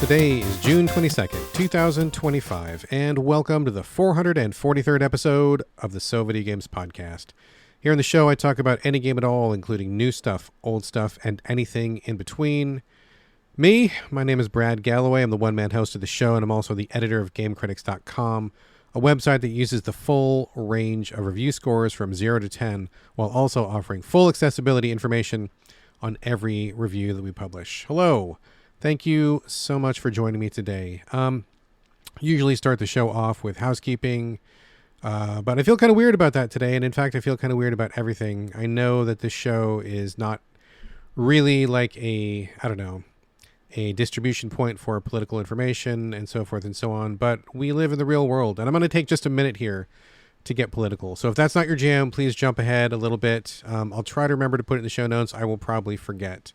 Today is June 22nd, 2025, and welcome to the 443rd episode of the Videogames podcast. Here on the show, I talk about any game at all, including new stuff, old stuff, and anything in between. My name is Brad Galloway. I'm the one-man host of the show, and I'm also the editor of GameCritics.com, a website that uses the full range of review scores from 0 to 10, while also offering full accessibility information on every review that we publish. Hello. Thank you so much for joining me today. Usually start the show off with housekeeping, but I feel kind of weird about that today. And in fact, I feel kind of weird about everything. I know that this show is not really like a distribution point for political information and so forth and so on, but we live in the real world. And I'm going to take just a minute here to get political. So if that's not your jam, please jump ahead a little bit. I'll try to remember to put it in the show notes. I will probably forget.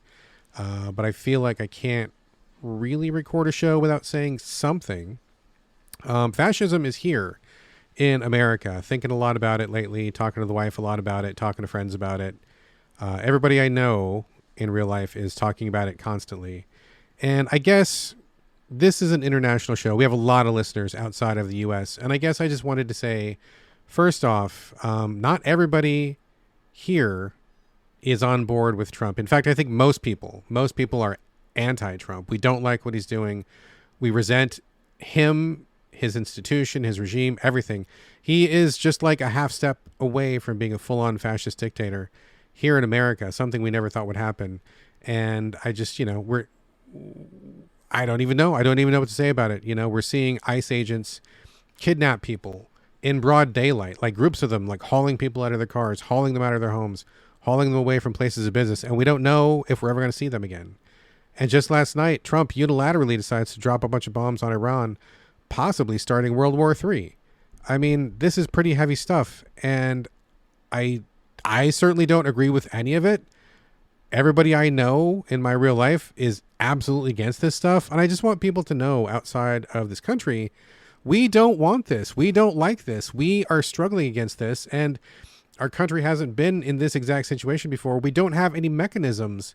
But I feel like I can't really record a show without saying something. Fascism is here in America. Thinking a lot about it lately, talking to the wife a lot about it, talking to friends about it. Everybody I know in real life is talking about it constantly. And I guess this is an international show. We have a lot of listeners outside of the U.S. And I guess I just wanted to say, first off, not everybody here is on board with Trump. In fact, I think most people are anti-Trump. We don't like what he's doing. We resent him, his institution, his regime, everything. He is just like a half step away from being a full-on fascist dictator here in America, something we never thought would happen. And I just, I don't even know what to say about it. We're seeing ICE agents kidnap people in broad daylight, like groups of them, like hauling people out of their cars, hauling them out of their homes, hauling them away from places of business, and we don't know if we're ever going to see them again. And just last night, Trump unilaterally decides to drop a bunch of bombs on Iran, possibly starting World War III. I mean, this is pretty heavy stuff, and I certainly don't agree with any of it. Everybody I know in my real life is absolutely against this stuff, and I just want people to know outside of this country, we don't want this. We don't like this. We are struggling against this, and our country hasn't been in this exact situation before. We don't have any mechanisms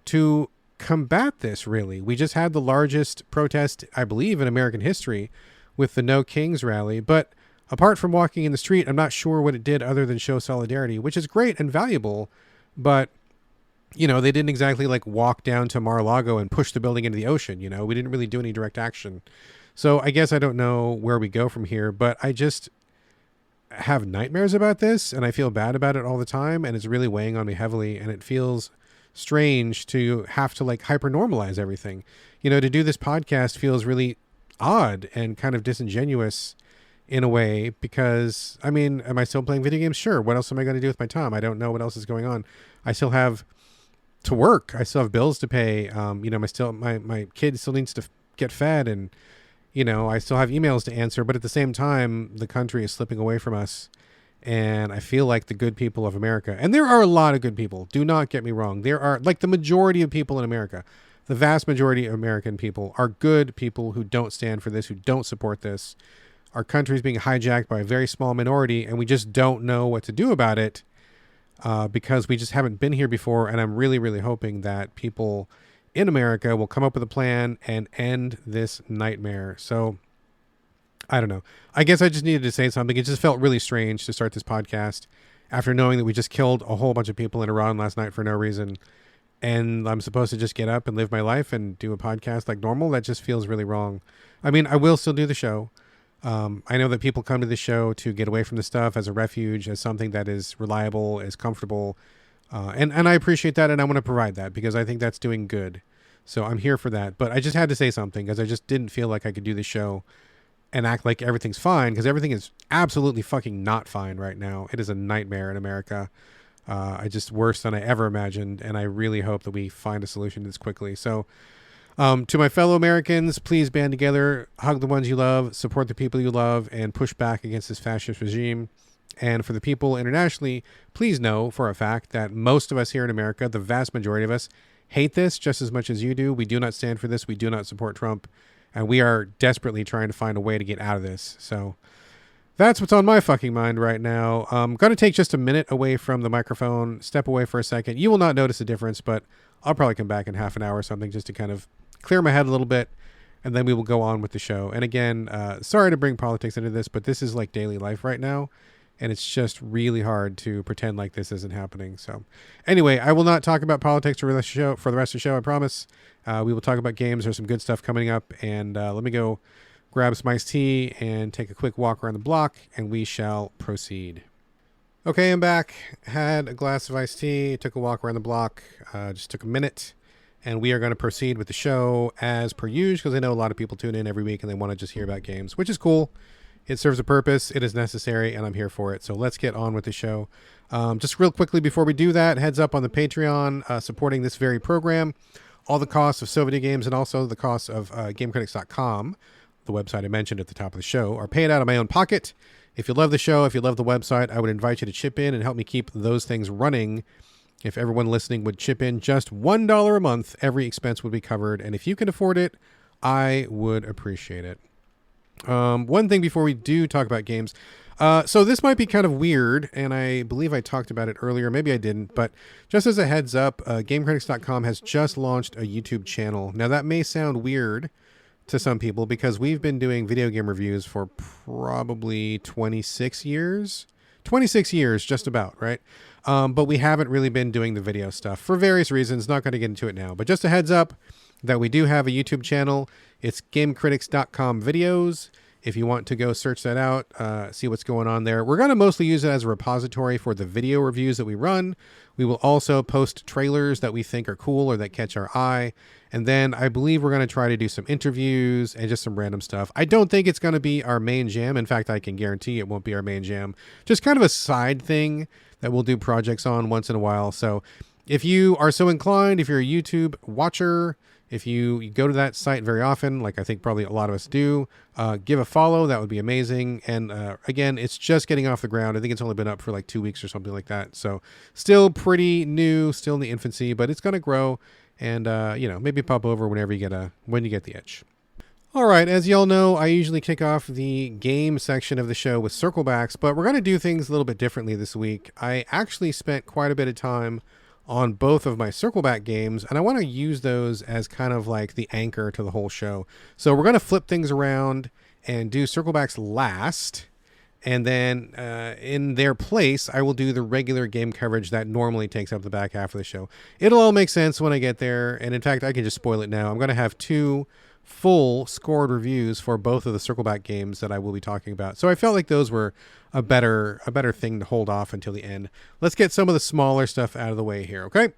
to combat this, really. We just had the largest protest, I believe, in American history with the No Kings rally. But apart from walking in the street, I'm not sure what it did other than show solidarity, which is great and valuable. But, they didn't exactly like walk down to Mar-a-Lago and push the building into the ocean. We didn't really do any direct action. So I guess I don't know where we go from here, but I just have nightmares about this, and I feel bad about it all the time, and it's really weighing on me heavily, and it feels strange to have to like hyper normalize everything. To do this podcast feels really odd and kind of disingenuous in a way, because am I still playing video games? Sure. What else am I going to do with my time? I don't know what else is going on. I still have to work. I still have bills to pay. My kid still needs to get fed, and I still have emails to answer, but at the same time, the country is slipping away from us. And I feel like the good people of America, and there are a lot of good people, do not get me wrong. There are, like, the majority of people in America, the vast majority of American people are good people who don't stand for this, who don't support this. Our country is being hijacked by a very small minority, and we just don't know what to do about it because we just haven't been here before. And I'm really, really hoping that people in America will come up with a plan and end this nightmare. So I don't know. I guess I just needed to say something. It just felt really strange to start this podcast after knowing that we just killed a whole bunch of people in Iran last night for no reason. And I'm supposed to just get up and live my life and do a podcast like normal. That just feels really wrong. I will still do the show. I know that people come to the show to get away from the stuff as a refuge, as something that is reliable, is comfortable. And I appreciate that, and I want to provide that because I think that's doing good. So I'm here for that. But I just had to say something because I just didn't feel like I could do the show and act like everything's fine, because everything is absolutely fucking not fine right now. It is a nightmare in America. Just worse than I ever imagined, and I really hope that we find a solution to this quickly. So to my fellow Americans, please band together, hug the ones you love, support the people you love, and push back against this fascist regime. And for the people internationally, please know for a fact that most of us here in America, the vast majority of us, hate this just as much as you do. We do not stand for this. We do not support Trump. And we are desperately trying to find a way to get out of this. So that's what's on my fucking mind right now. I'm going to take just a minute away from the microphone, step away for a second. You will not notice a difference, but I'll probably come back in half an hour or something just to kind of clear my head a little bit and then we will go on with the show. And again, sorry to bring politics into this, but this is like daily life right now, and it's just really hard to pretend like this isn't happening. So anyway, I will not talk about politics for the rest of the show, I promise. We will talk about games. There's some good stuff coming up, and let me go grab some iced tea and take a quick walk around the block, and we shall proceed. Okay, I'm back. Had a glass of iced tea, took a walk around the block, just took a minute, and we are going to proceed with the show as per usual, because I know a lot of people tune in every week and they want to just hear about games, which is cool. It serves a purpose, it is necessary, and I'm here for it. So let's get on with the show. Just real quickly before we do that, heads up on the Patreon supporting this very program. All the costs of So Videogames and also the costs of GameCritics.com, the website I mentioned at the top of the show, are paid out of my own pocket. If you love the show, if you love the website, I would invite you to chip in and help me keep those things running. If everyone listening would chip in just $1 a month, every expense would be covered. And if you can afford it, I would appreciate it. One thing before we do talk about games. So this might be kind of weird, and I believe I talked about it earlier. Maybe I didn't, but just as a heads up, GameCritics.com has just launched a YouTube channel. Now, that may sound weird to some people because we've been doing video game reviews for probably 26 years. 26 years, just about, right? But we haven't really been doing the video stuff for various reasons. Not going to get into it now, but just a heads up that we do have a YouTube channel. It's GameCritics.com videos. If you want to go search that out, see what's going on there. We're going to mostly use it as a repository for the video reviews that we run. We will also post trailers that we think are cool or that catch our eye. And then I believe we're going to try to do some interviews and just some random stuff. I don't think it's going to be our main jam. In fact, I can guarantee it won't be our main jam. Just kind of a side thing that we'll do projects on once in a while. So if you are so inclined, if you're a YouTube watcher, if you go to that site very often, like I think probably a lot of us do, give a follow. That would be amazing. And again, it's just getting off the ground. I think it's only been up for like 2 weeks or something like that. So still pretty new, still in the infancy, but it's going to grow. And, maybe pop over whenever you when you get the itch. All right, as y'all know, I usually kick off the game section of the show with circlebacks, but we're going to do things a little bit differently this week. I actually spent quite a bit of time on both of my circleback games, and I want to use those as kind of like the anchor to the whole show. So we're going to flip things around and do circlebacks last, and then in their place, I will do the regular game coverage that normally takes up the back half of the show. It'll all make sense when I get there, and in fact, I can just spoil it now. I'm going to have 2 full scored reviews for both of the circleback games that I will be talking about. So I felt like those were a better thing to hold off until the end. Let's get some of the smaller stuff out of the way here, okay?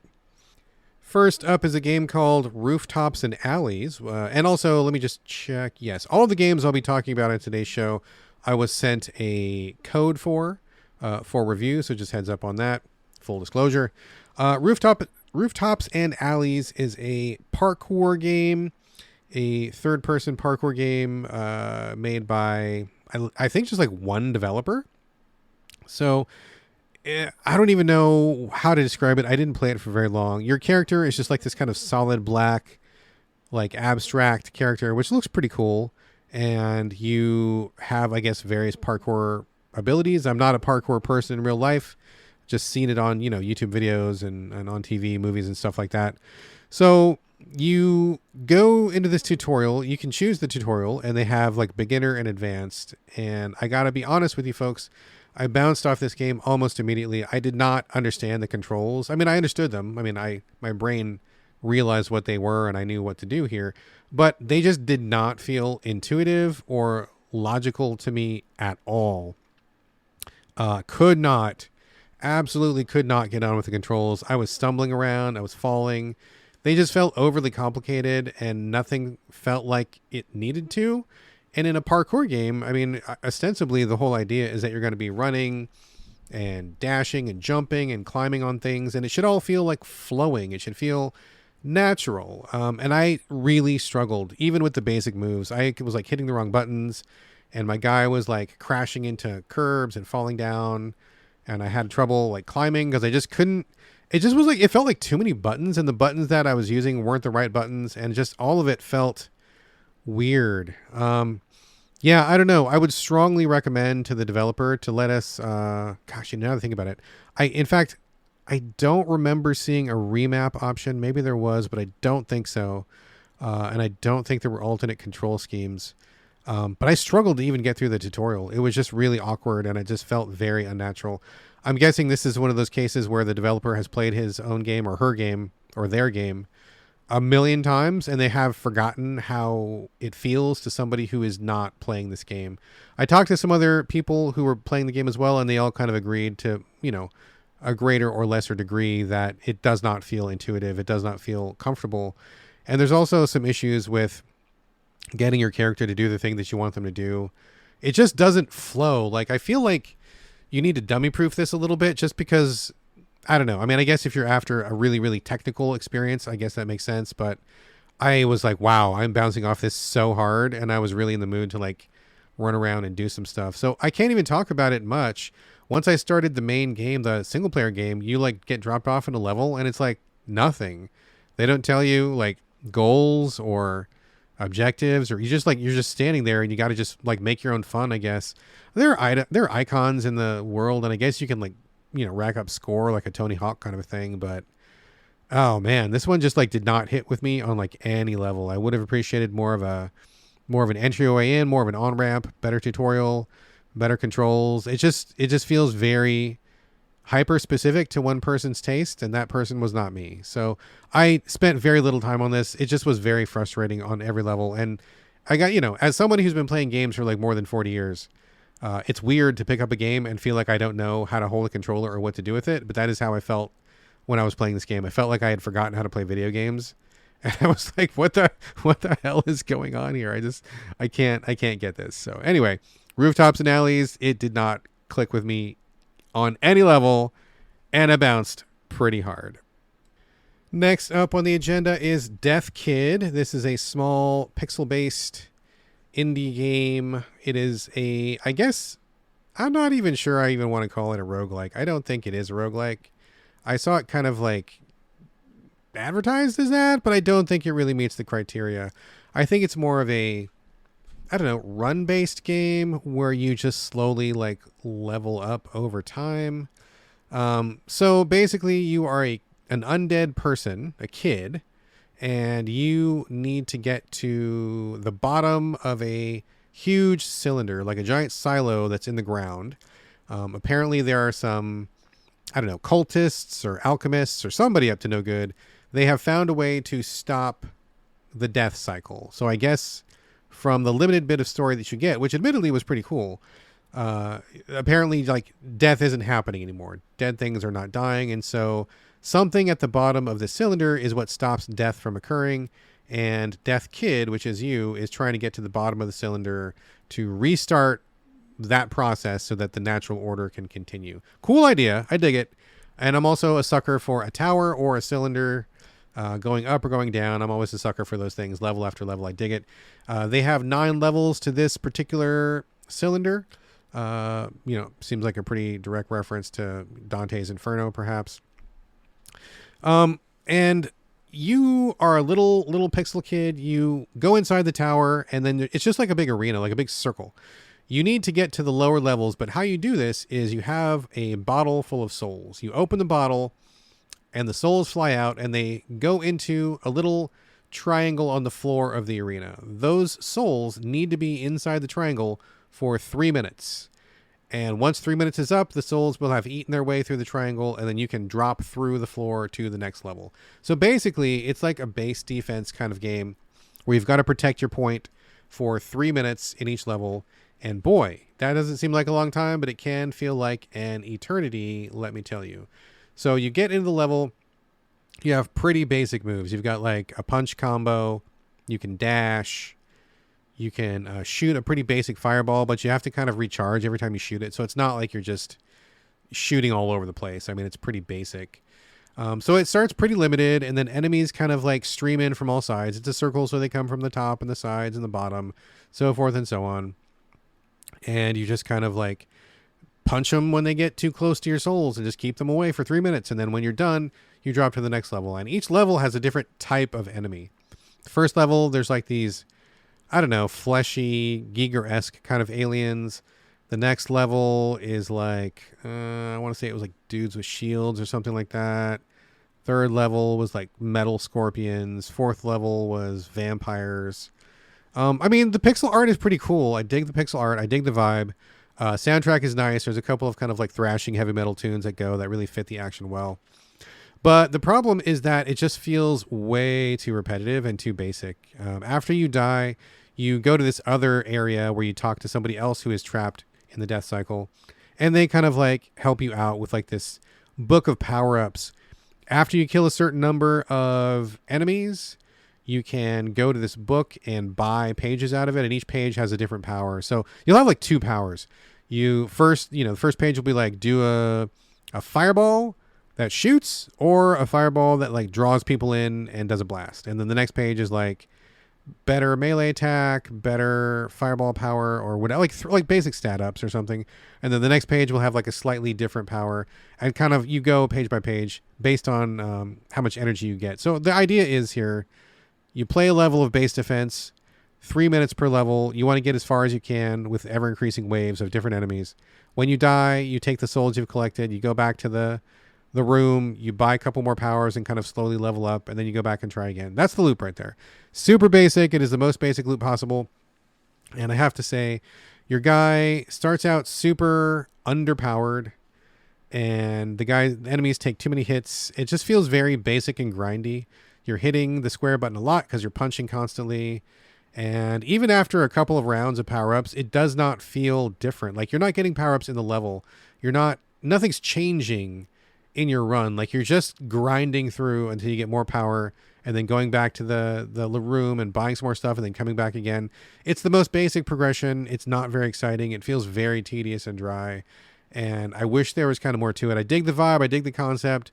First up is a game called Rooftops and Alleys. And also, let me just check. Yes, all of the games I'll be talking about in today's show, I was sent a code for review, so just heads up on that. Full disclosure. Rooftops and Alleys is a parkour game, a third-person parkour game made by, I think, just like one developer. So I don't even know how to describe it. I didn't play it for very long. Your character is just like this kind of solid black, like abstract character, which looks pretty cool. And you have, I guess, various parkour abilities. I'm not a parkour person in real life. Just seen it on, YouTube videos and on TV, movies and stuff like that. So you go into this tutorial. You can choose the tutorial, and they have like beginner and advanced. And I got to be honest with you folks, I bounced off this game almost immediately. I did not understand the controls. I mean, I understood them. I mean, my brain realized what they were and I knew what to do here, but they just did not feel intuitive or logical to me at all. Absolutely could not get on with the controls. I was stumbling around. I was falling. They just felt overly complicated and nothing felt like it needed to. And in a parkour game, I mean, ostensibly the whole idea is that you're going to be running and dashing and jumping and climbing on things, and it should all feel like flowing. It should feel natural. And I really struggled, even with the basic moves. I was like hitting the wrong buttons, and my guy was like crashing into curbs and falling down, and I had trouble like climbing because I just couldn't. It just was like, it felt like too many buttons, and the buttons that I was using weren't the right buttons, and just all of it felt weird. Yeah, I don't know. I would strongly recommend to the developer to let us, now that I think about it, in fact, I don't remember seeing a remap option. Maybe there was, but I don't think so. and I don't think there were alternate control schemes. But I struggled to even get through the tutorial. It was just really awkward, and it just felt very unnatural. I'm guessing this is one of those cases where the developer has played his own game or her game or their game a million times, and they have forgotten how it feels to somebody who is not playing this game. I talked to some other people who were playing the game as well, and they all kind of agreed to, a greater or lesser degree that it does not feel intuitive. It does not feel comfortable. And there's also some issues with getting your character to do the thing that you want them to do. It just doesn't flow. Like, I feel like you need to dummy proof this a little bit, just because, I don't know. I mean, I guess if you're after a really, really technical experience, I guess that makes sense. But I was like, wow, I'm bouncing off this so hard. And I was really in the mood to like run around and do some stuff. So I can't even talk about it much. Once I started the main game, the single player game, you like get dropped off in a level and it's like nothing. They don't tell you like goals or objectives, or you're just standing there and you got to just like make your own fun, I guess. There are icons in the world, and I guess you can like, rack up score like a Tony Hawk kind of a thing. But oh man, this one just like did not hit with me on like any level. I would have appreciated more of an entryway in, more of an on ramp, better tutorial, better controls. It just feels very hyper specific to one person's taste, and that person was not me. So I spent very little time on this. It just was very frustrating on every level. And I got, as somebody who's been playing games for like more than 40 years, it's weird to pick up a game and feel like I don't know how to hold a controller or what to do with it. But that is how I felt when I was playing this game. I felt like I had forgotten how to play video games. And I was like, what the hell is going on here? I can't get this. So anyway, Rooftops and Alleys, it did not click with me on any level, and I bounced pretty hard. Next up on the agenda is Death Kid. This is a small pixel-based indie game. It is I guess, I'm not even sure I even want to call it a roguelike. I don't think it is a roguelike. I saw it kind of like advertised as that, but I don't think it really meets the criteria. I think it's more of a, I don't know, run-based game where you just slowly like level up over time. So basically you are an undead person, a kid, and you need to get to the bottom of a huge cylinder, like a giant silo that's in the ground. Apparently there are some, I don't know, cultists or alchemists or somebody up to no good. They have found a way to stop the death cycle. So I guess from the limited bit of story that you get, which admittedly was pretty cool, apparently like death isn't happening anymore. Dead things are not dying. And so something at the bottom of the cylinder is what stops death from occurring. And Death Kid, which is you, is trying to get to the bottom of the cylinder to restart that process so that the natural order can continue. Cool idea. I dig it. And I'm also a sucker for a tower or a cylinder going up or going down. I'm always a sucker for those things, level after level. I dig it. They have 9 levels to this particular cylinder. Seems like a pretty direct reference to Dante's Inferno, perhaps. And you are a little pixel kid. You go inside the tower, and then it's just like a big arena, like a big circle. You need to get to the lower levels, but how you do this is you have a bottle full of souls. You open the bottle, and the souls fly out, and they go into a little triangle on the floor of the arena. Those souls need to be inside the triangle for 3 minutes. And once 3 minutes is up, the souls will have eaten their way through the triangle, and then you can drop through the floor to the next level. So basically, it's like a base defense kind of game where you've got to protect your point for 3 minutes in each level. And boy, that doesn't seem like a long time, but it can feel like an eternity, let me tell you. So you get into the level, you have pretty basic moves. You've got like a punch combo, you can dash, you can shoot a pretty basic fireball, but you have to kind of recharge every time you shoot it. So it's not like you're just shooting all over the place. I mean, it's pretty basic. So it starts pretty limited, and then enemies kind of like stream in from all sides. It's a circle, so they come from the top and the sides and the bottom, so forth and so on. And you just kind of like punch them when they get too close to your souls and just keep them away for 3 minutes. And then when you're done, you drop to the next level. And each level has a different type of enemy. The first level, there's like these, I don't know, fleshy, Giger-esque kind of aliens. The next level is like, I want to say it was like dudes with shields or something like that. Third level was like metal scorpions. Fourth level was vampires. I mean, the pixel art is pretty cool. I dig the pixel art. I dig the vibe. Soundtrack is nice. There's a couple of kind of like thrashing heavy metal tunes that really fit the action well. But the problem is that it just feels way too repetitive and too basic. After you die, you go to this other area where you talk to somebody else who is trapped in the death cycle. And they kind of like help you out with like this book of power-ups. After you kill a certain number of enemies, you can go to this book and buy pages out of it, and each page has a different power. So you'll have like 2 powers. The first page will be like do a fireball that shoots, or a fireball that like draws people in and does a blast. And then the next page is like better melee attack, better fireball power, or whatever, like basic stat ups or something. And then the next page will have like a slightly different power, and kind of you go page by page based on how much energy you get. So the idea is here, you play a level of base defense, 3 minutes per level. You want to get as far as you can with ever increasing waves of different enemies. When you die, you take the souls you've collected, you go back to the room, you buy a couple more powers and kind of slowly level up, and then you go back and try again. That's the loop right there. Super basic. It is the most basic loop possible. And I have to say, your guy starts out super underpowered, and the enemies take too many hits. It just feels very basic and grindy. You're hitting the square button a lot because you're punching constantly. And even after a couple of rounds of power-ups, it does not feel different. Like, you're not getting power-ups in the level. Nothing's changing in your run. Like, you're just grinding through until you get more power, and then going back to the room and buying some more stuff, and then coming back again. It's the most basic progression. It's not very exciting. It feels very tedious and dry, and I wish there was kind of more to it. I dig the vibe. I dig the concept.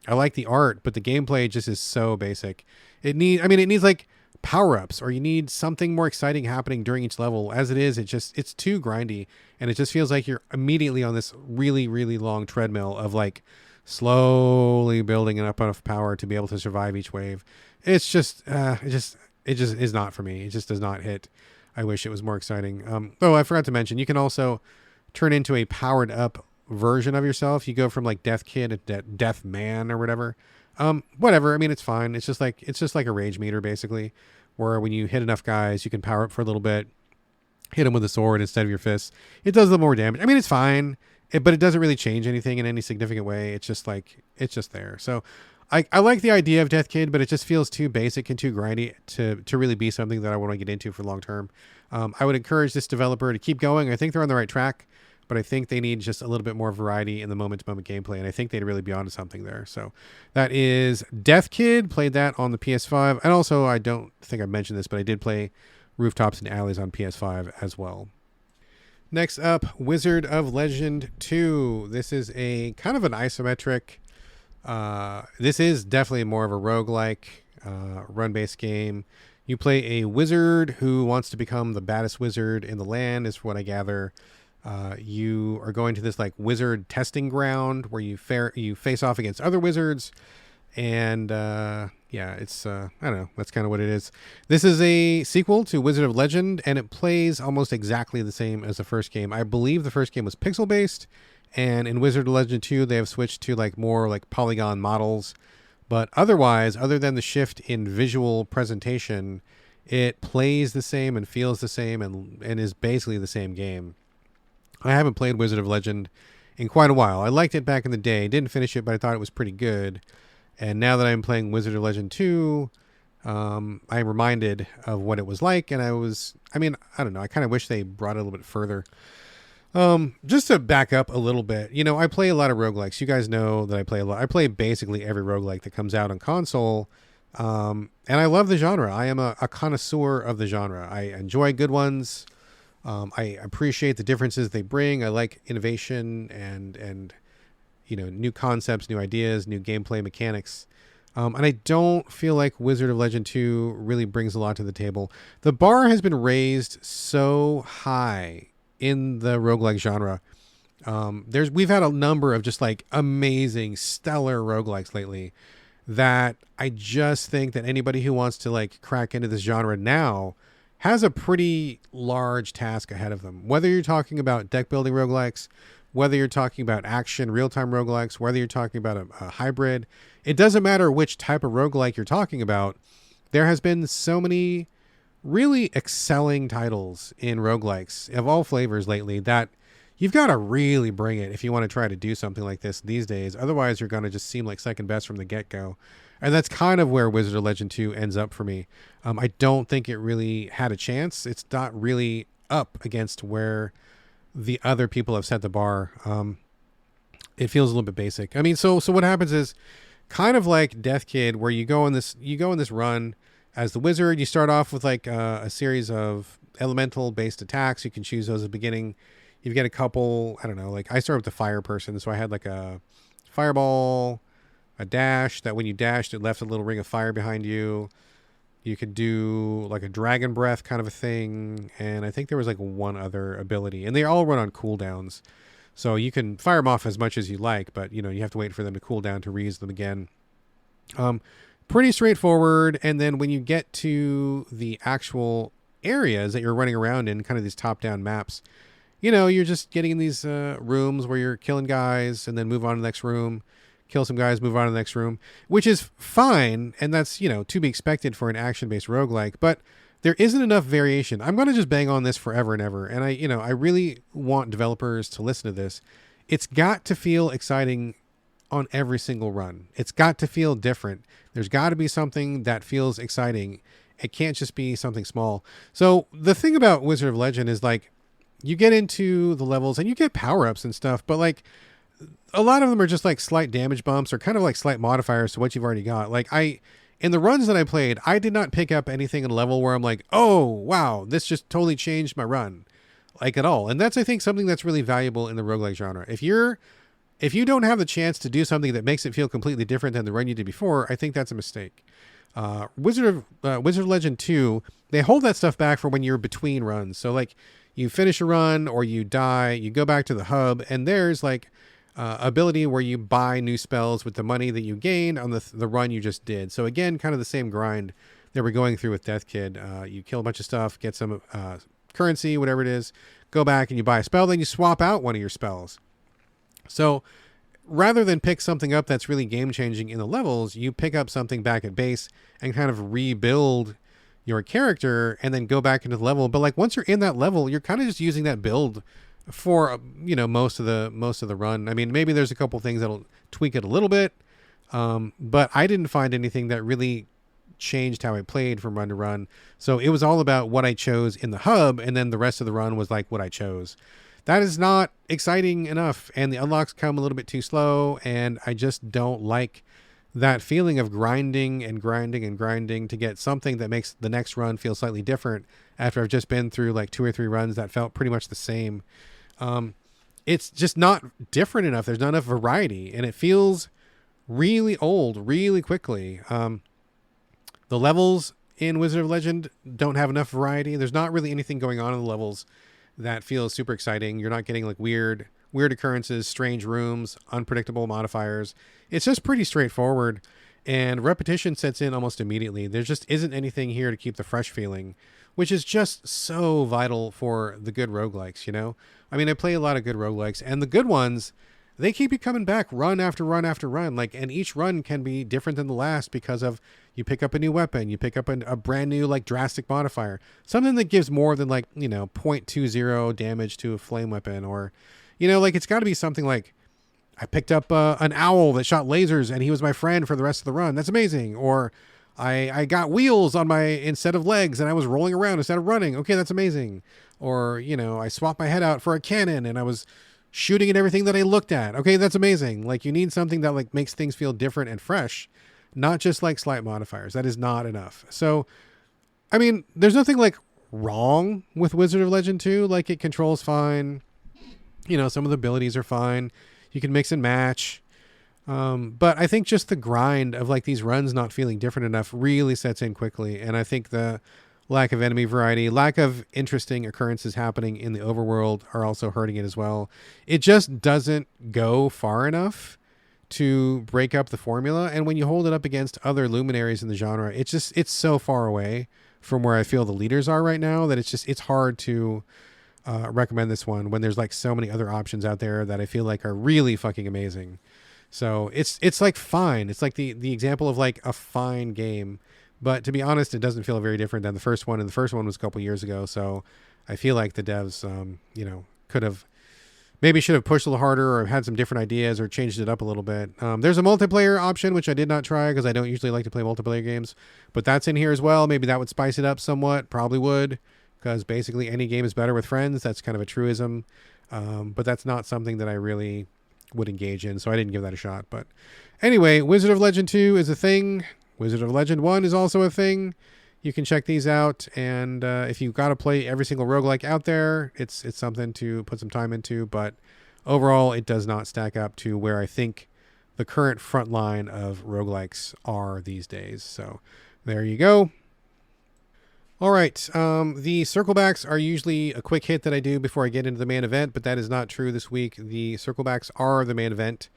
I like the art, but the gameplay just is so basic. It needs like power-ups, or you need something more exciting happening during each level. As it is, it's too grindy, and it just feels like you're immediately on this really, really long treadmill of like slowly building up enough power to be able to survive each wave. It just is not for me. It just does not hit. I wish it was more exciting. Oh, I forgot to mention, you can also turn into a powered up version of yourself. You go from like Death Kid to Death Man or whatever. Whatever. I mean, it's fine. It's just like a rage meter basically, where when you hit enough guys, you can power up for a little bit, hit them with a sword instead of your fists. It does a little more damage. I mean, it's fine. But it doesn't really change anything in any significant way. It's just there. So I like the idea of Death Kid, but it just feels too basic and too grindy to really be something that I want to get into for long term. I would encourage this developer to keep going. I think they're on the right track, but I think they need just a little bit more variety in the moment-to-moment gameplay, and I think they'd really be onto something there. So that is Death Kid. Played that on the PS5. And also, I don't think I mentioned this, but I did play Rooftops and Alleys on PS5 as well. Next up, Wizard of Legend 2. This is a kind of an isometric. This is definitely more of a roguelike run-based game. You play a wizard who wants to become the baddest wizard in the land, is what I gather. You are going to this like wizard testing ground where you face off against other wizards. And it's I don't know, that's kind of what it is. This is a sequel to Wizard of Legend, and it plays almost exactly the same as the first game. I believe the first game was pixel based, and in Wizard of Legend 2 they have switched to like more like polygon models, but otherwise, other than the shift in visual presentation, it plays the same and feels the same and is basically the same game. I haven't played Wizard of Legend in quite a while. I liked it back in the day, didn't finish it, but I thought it was pretty good. And now that I'm playing Wizard of Legend 2, I'm reminded of what it was like. And I don't know. I kind of wish they brought it a little bit further. Just to back up a little bit, I play a lot of roguelikes. You guys know that I play a lot. I play basically every roguelike that comes out on console. And I love the genre. I am a connoisseur of the genre. I enjoy good ones. I appreciate the differences they bring. I like innovation and new concepts, new ideas, new gameplay mechanics. And I don't feel like Wizard of Legend 2 really brings a lot to the table. The bar has been raised so high in the roguelike genre. We've had a number of just like amazing, stellar roguelikes lately that I just think that anybody who wants to like crack into this genre now has a pretty large task ahead of them. Whether you're talking about deck building roguelikes, whether you're talking about action, real-time roguelikes, whether you're talking about a hybrid, it doesn't matter which type of roguelike you're talking about. There has been so many really excelling titles in roguelikes of all flavors lately that you've got to really bring it if you want to try to do something like this these days. Otherwise, you're going to just seem like second best from the get-go. And that's kind of where Wizard of Legend 2 ends up for me. I don't think it really had a chance. It's not really up against where the other people have set the bar. It feels a little bit basic. I mean, so what happens is kind of like Death Kid, where you go in this run as the wizard. You start off with like a series of elemental based attacks. You can choose those at the beginning. You get a couple, I don't know, like I started with the fire person. So I had like a fireball, a dash that when you dashed, it left a little ring of fire behind you. You could do like a dragon breath kind of a thing. And I think there was like one other ability, and they all run on cooldowns. So you can fire them off as much as you like, but you have to wait for them to cool down to reuse them again. Pretty straightforward. And then when you get to the actual areas that you're running around in, kind of these top-down maps, you're just getting in these rooms where you're killing guys and then move on to the next room, kill some guys, move on to the next room, which is fine. And that's, to be expected for an action-based roguelike, but there isn't enough variation. I'm going to just bang on this forever and ever. And I really want developers to listen to this. It's got to feel exciting on every single run. It's got to feel different. There's got to be something that feels exciting. It can't just be something small. So the thing about Wizard of Legend is like, you get into the levels and you get power-ups and stuff, but like a lot of them are just like slight damage bumps or kind of like slight modifiers to what you've already got. Like in the runs that I played, I did not pick up anything in a level where I'm like, oh, wow, this just totally changed my run, like at all. And that's, I think, something that's really valuable in the roguelike genre. If you don't have the chance to do something that makes it feel completely different than the run you did before, I think that's a mistake. Wizard of Legend 2, they hold that stuff back for when you're between runs. So like you finish a run or you die, you go back to the hub, and there's like ability where you buy new spells with the money that you gained on the run you just did. So again, kind of the same grind that we're going through with Death Kid. You kill a bunch of stuff, get some currency, whatever it is, go back and you buy a spell, then you swap out one of your spells. So rather than pick something up that's really game changing in the levels, you pick up something back at base and kind of rebuild your character and then go back into the level. But like once you're in that level, you're kind of just using that build for most of the run. I mean, maybe there's a couple things that'll tweak it a little bit, but I didn't find anything that really changed how I played from run to run. So it was all about what I chose in the hub, and then the rest of the run was like what I chose. That is not exciting enough, and the unlocks come a little bit too slow, and I just don't like that feeling of grinding and grinding and grinding to get something that makes the next run feel slightly different after I've just been through like 2 or 3 runs that felt pretty much the same. It's just not different enough. There's not enough variety, and it feels really old really quickly. The levels in Wizard of Legend don't have enough variety. There's not really anything going on in the levels that feels super exciting. You're not getting like weird occurrences, strange rooms, unpredictable modifiers. It's just pretty straightforward, and repetition sets in almost immediately. There just isn't anything here to keep the fresh feeling, which is just so vital for the good roguelikes, I mean, I play a lot of good roguelikes, and the good ones, they keep you coming back run after run after run. Like, and each run can be different than the last because of you pick up a new weapon, you pick up a brand new like drastic modifier, something that gives more than like 0.20 damage to a flame weapon, or like it's got to be something like I picked up an owl that shot lasers and he was my friend for the rest of the run. That's amazing. Or I got wheels on my instead of legs and I was rolling around instead of running. Okay, that's amazing. Or I swapped my head out for a cannon and I was shooting at everything that I looked at. Okay, that's amazing. Like, you need something that like makes things feel different and fresh, not just like slight modifiers. That is not enough. So, I mean, there's nothing like wrong with Wizard of Legend 2. Like, it controls fine. Some of the abilities are fine. You can mix and match. But I think just the grind of like these runs not feeling different enough really sets in quickly. And I think the lack of enemy variety, lack of interesting occurrences happening in the overworld are also hurting it as well. It just doesn't go far enough to break up the formula. And when you hold it up against other luminaries in the genre, it's so far away from where I feel the leaders are right now that it's hard to recommend this one when there's like so many other options out there that I feel like are really fucking amazing. So it's like fine. It's like the example of like a fine game. But to be honest, it doesn't feel very different than the first one. And the first one was a couple years ago. So I feel like the devs, could have maybe should have pushed a little harder or had some different ideas or changed it up a little bit. There's a multiplayer option, which I did not try because I don't usually like to play multiplayer games. But that's in here as well. Maybe that would spice it up somewhat. Probably would, because basically any game is better with friends. That's kind of a truism. But that's not something that I really would engage in, so I didn't give that a shot. But anyway, Wizard of Legend 2 is a thing. Wizard of Legend 1 is also a thing. You can check these out, and if you've got to play every single roguelike out there, it's something to put some time into, but overall it does not stack up to where I think the current front line of roguelikes are these days. So there you go. All right, the circlebacks are usually a quick hit that I do before I get into the main event, but that is not true this week. The circlebacks are the main event.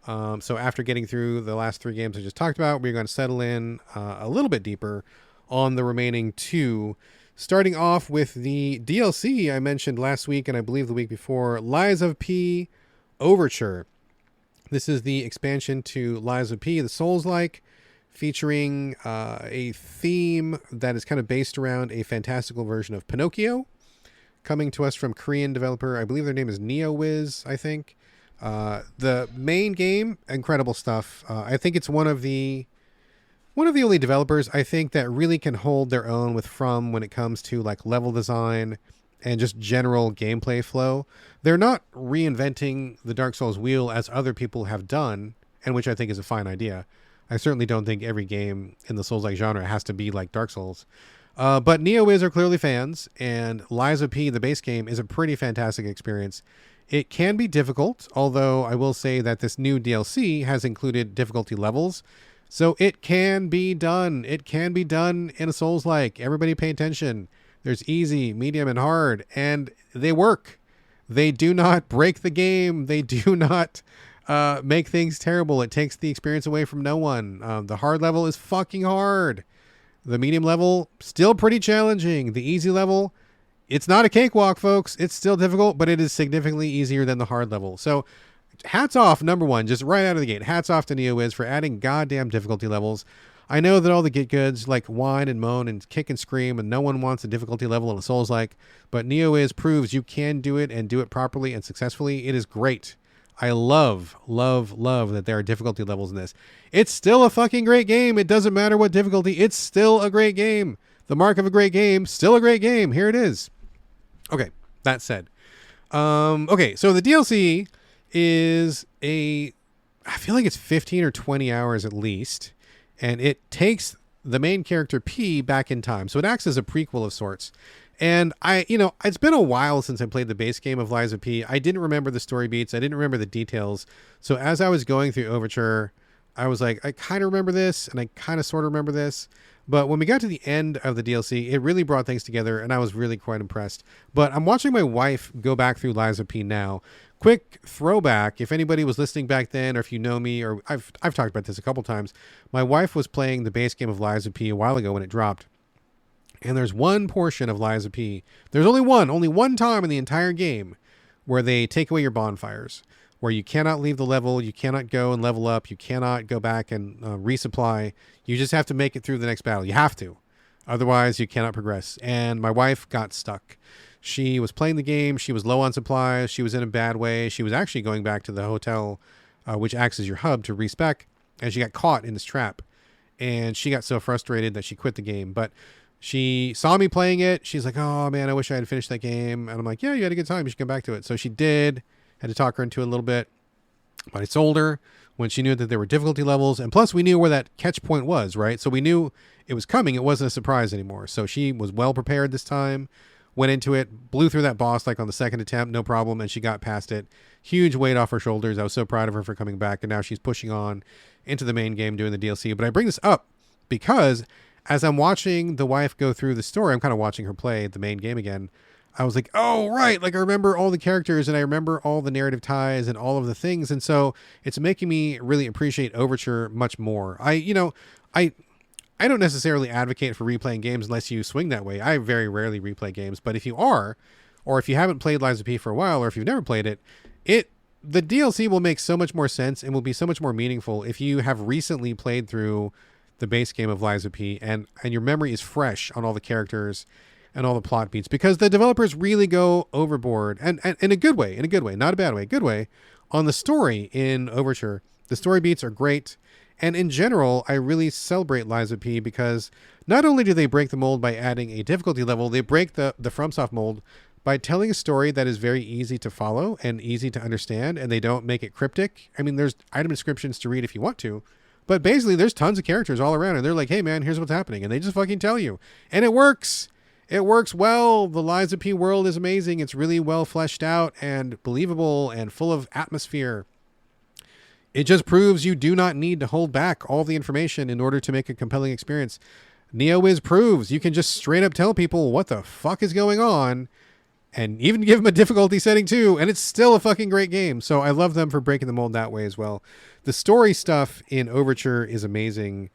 So after getting through the last 3 games I just talked about, we're going to settle in a little bit deeper on the remaining 2. Starting off with the DLC I mentioned last week and I believe the week before, Lies of P Overture. This is the expansion to Lies of P, the Souls-like, featuring a theme that is kind of based around a fantastical version of Pinocchio, coming to us from Korean developer. I believe their name is NeoWiz, I think. The main game, incredible stuff. I think it's one of the only developers I think that really can hold their own with From when it comes to like level design and just general gameplay flow. They're not reinventing the Dark Souls wheel as other people have done, and which I think is a fine idea. I certainly don't think every game in the Souls-like genre has to be like Dark Souls. But NeoWiz are clearly fans, and Lies of P, the base game, is a pretty fantastic experience. It can be difficult, although I will say that this new DLC has included difficulty levels. So it can be done. It can be done in a Souls-like. Everybody pay attention. There's easy, medium, and hard, and they work. They do not break the game. They do not make things terrible. It takes the experience away from no one. The hard level is fucking hard. The medium level, still pretty challenging. The easy level, it's not a cakewalk, folks. It's still difficult, but it is significantly easier than the hard level. So hats off, number one, just right out of the gate. Hats off to NeoWiz for adding goddamn difficulty levels. I know that all the get goods like whine and moan and kick and scream, and no one wants a difficulty level in a Souls-like, but NeoWiz proves you can do it and do it properly and successfully. It is great. I love that there are difficulty levels in this. It's still a fucking great game. It doesn't matter what difficulty. It's still a great game. The mark of a great game, still a great game. Here it is. Okay, that said. Okay, so the DLC is I feel like it's 15 or 20 hours at least, and it takes the main character P back in time. So it acts as a prequel of sorts. And it's been a while since I played the base game of Lies of P. I didn't remember the story beats. I didn't remember the details. So as I was going through Overture, I was like, I kind of remember this and I kind of sort of remember this. But when we got to the end of the DLC, it really brought things together and I was really quite impressed. But I'm watching my wife go back through Lies of P now. Quick throwback, if anybody was listening back then, or if you know me, or I've talked about this a couple times, my wife was playing the base game of Lies of P a while ago when it dropped. And there's one portion of Lies of P. There's only one time in the entire game where they take away your bonfires, where you cannot leave the level, you cannot go and level up, you cannot go back and resupply. You just have to make it through the next battle. You have to. Otherwise, you cannot progress. And my wife got stuck. She was playing the game. She was low on supplies. She was in a bad way. She was actually going back to the hotel, which acts as your hub, to respec. And she got caught in this trap. And she got so frustrated that she quit the game. But she saw me playing it. She's like, oh, man, I wish I had finished that game. And I'm like, yeah, you had a good time. You should come back to it. So she did. Had to talk her into it a little bit. But I told her when she knew that there were difficulty levels. And plus, we knew where that catch point was, right? So we knew it was coming. It wasn't a surprise anymore. So she was well prepared this time. Went into it. Blew through that boss like on the second attempt. No problem. And she got past it. Huge weight off her shoulders. I was so proud of her for coming back. And now she's pushing on into the main game doing the DLC. But I bring this up because as I'm watching the wife go through the story, I'm kind of watching her play the main game again. I was like, oh, right. Like I remember all the characters and I remember all the narrative ties and all of the things. And so it's making me really appreciate Overture much more. I don't necessarily advocate for replaying games unless you swing that way. I very rarely replay games, but if you are, or if you haven't played Lies of P for a while, or if you've never played it, the DLC will make so much more sense and will be so much more meaningful if you have recently played through the base game of Lies of P and your memory is fresh on all the characters and all the plot beats, because the developers really go overboard and in a good way, not a bad way, good way, on the story in Overture. The story beats are great. And in general, I really celebrate Lies of P because not only do they break the mold by adding a difficulty level, they break the FromSoft mold by telling a story that is very easy to follow and easy to understand, and they don't make it cryptic. I mean, there's item descriptions to read if you want to, but basically there's tons of characters all around, and they're like, hey man, here's what's happening, and they just fucking tell you. And it works. It works well. The Lies of P world is amazing. It's really well fleshed out and believable and full of atmosphere. It just proves you do not need to hold back all the information in order to make a compelling experience. NeoWiz proves you can just straight up tell people what the fuck is going on and even give them a difficulty setting too, and it's still a fucking great game. So I love them for breaking the mold that way as well. The story stuff in Overture is amazing,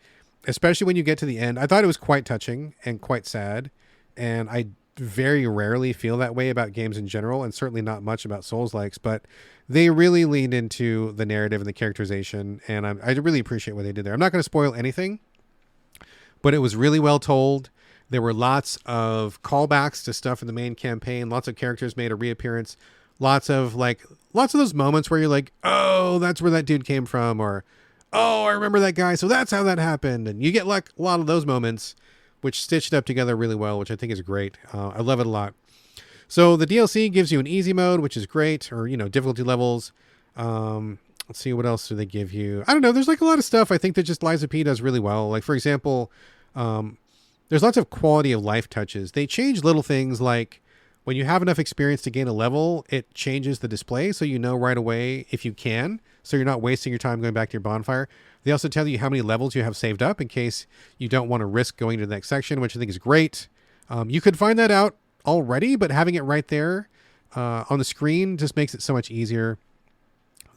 especially when you get to the end. I thought it was quite touching and quite sad, and I very rarely feel that way about games in general, and certainly not much about Souls-likes, but they really leaned into the narrative and the characterization, and I really appreciate what they did there. I'm not going to spoil anything, but it was really well told. There were lots of callbacks to stuff in the main campaign. Lots of characters made a reappearance. Lots of those moments where you're like, oh, that's where that dude came from, or oh, I remember that guy, so that's how that happened. And you get like a lot of those moments, which stitched up together really well, which I think is great. I love it a lot. So the DLC gives you an easy mode, which is great, or, difficulty levels. Let's see, what else do they give you? I don't know. There's like a lot of stuff I think that just Lies of P does really well. Like, for example, there's lots of quality of life touches. They change little things like when you have enough experience to gain a level, it changes the display so you know right away if you can. So you're not wasting your time going back to your bonfire. They also tell you how many levels you have saved up in case you don't want to risk going to the next section, which I think is great. You could find that out already, but having it right there on the screen just makes it so much easier.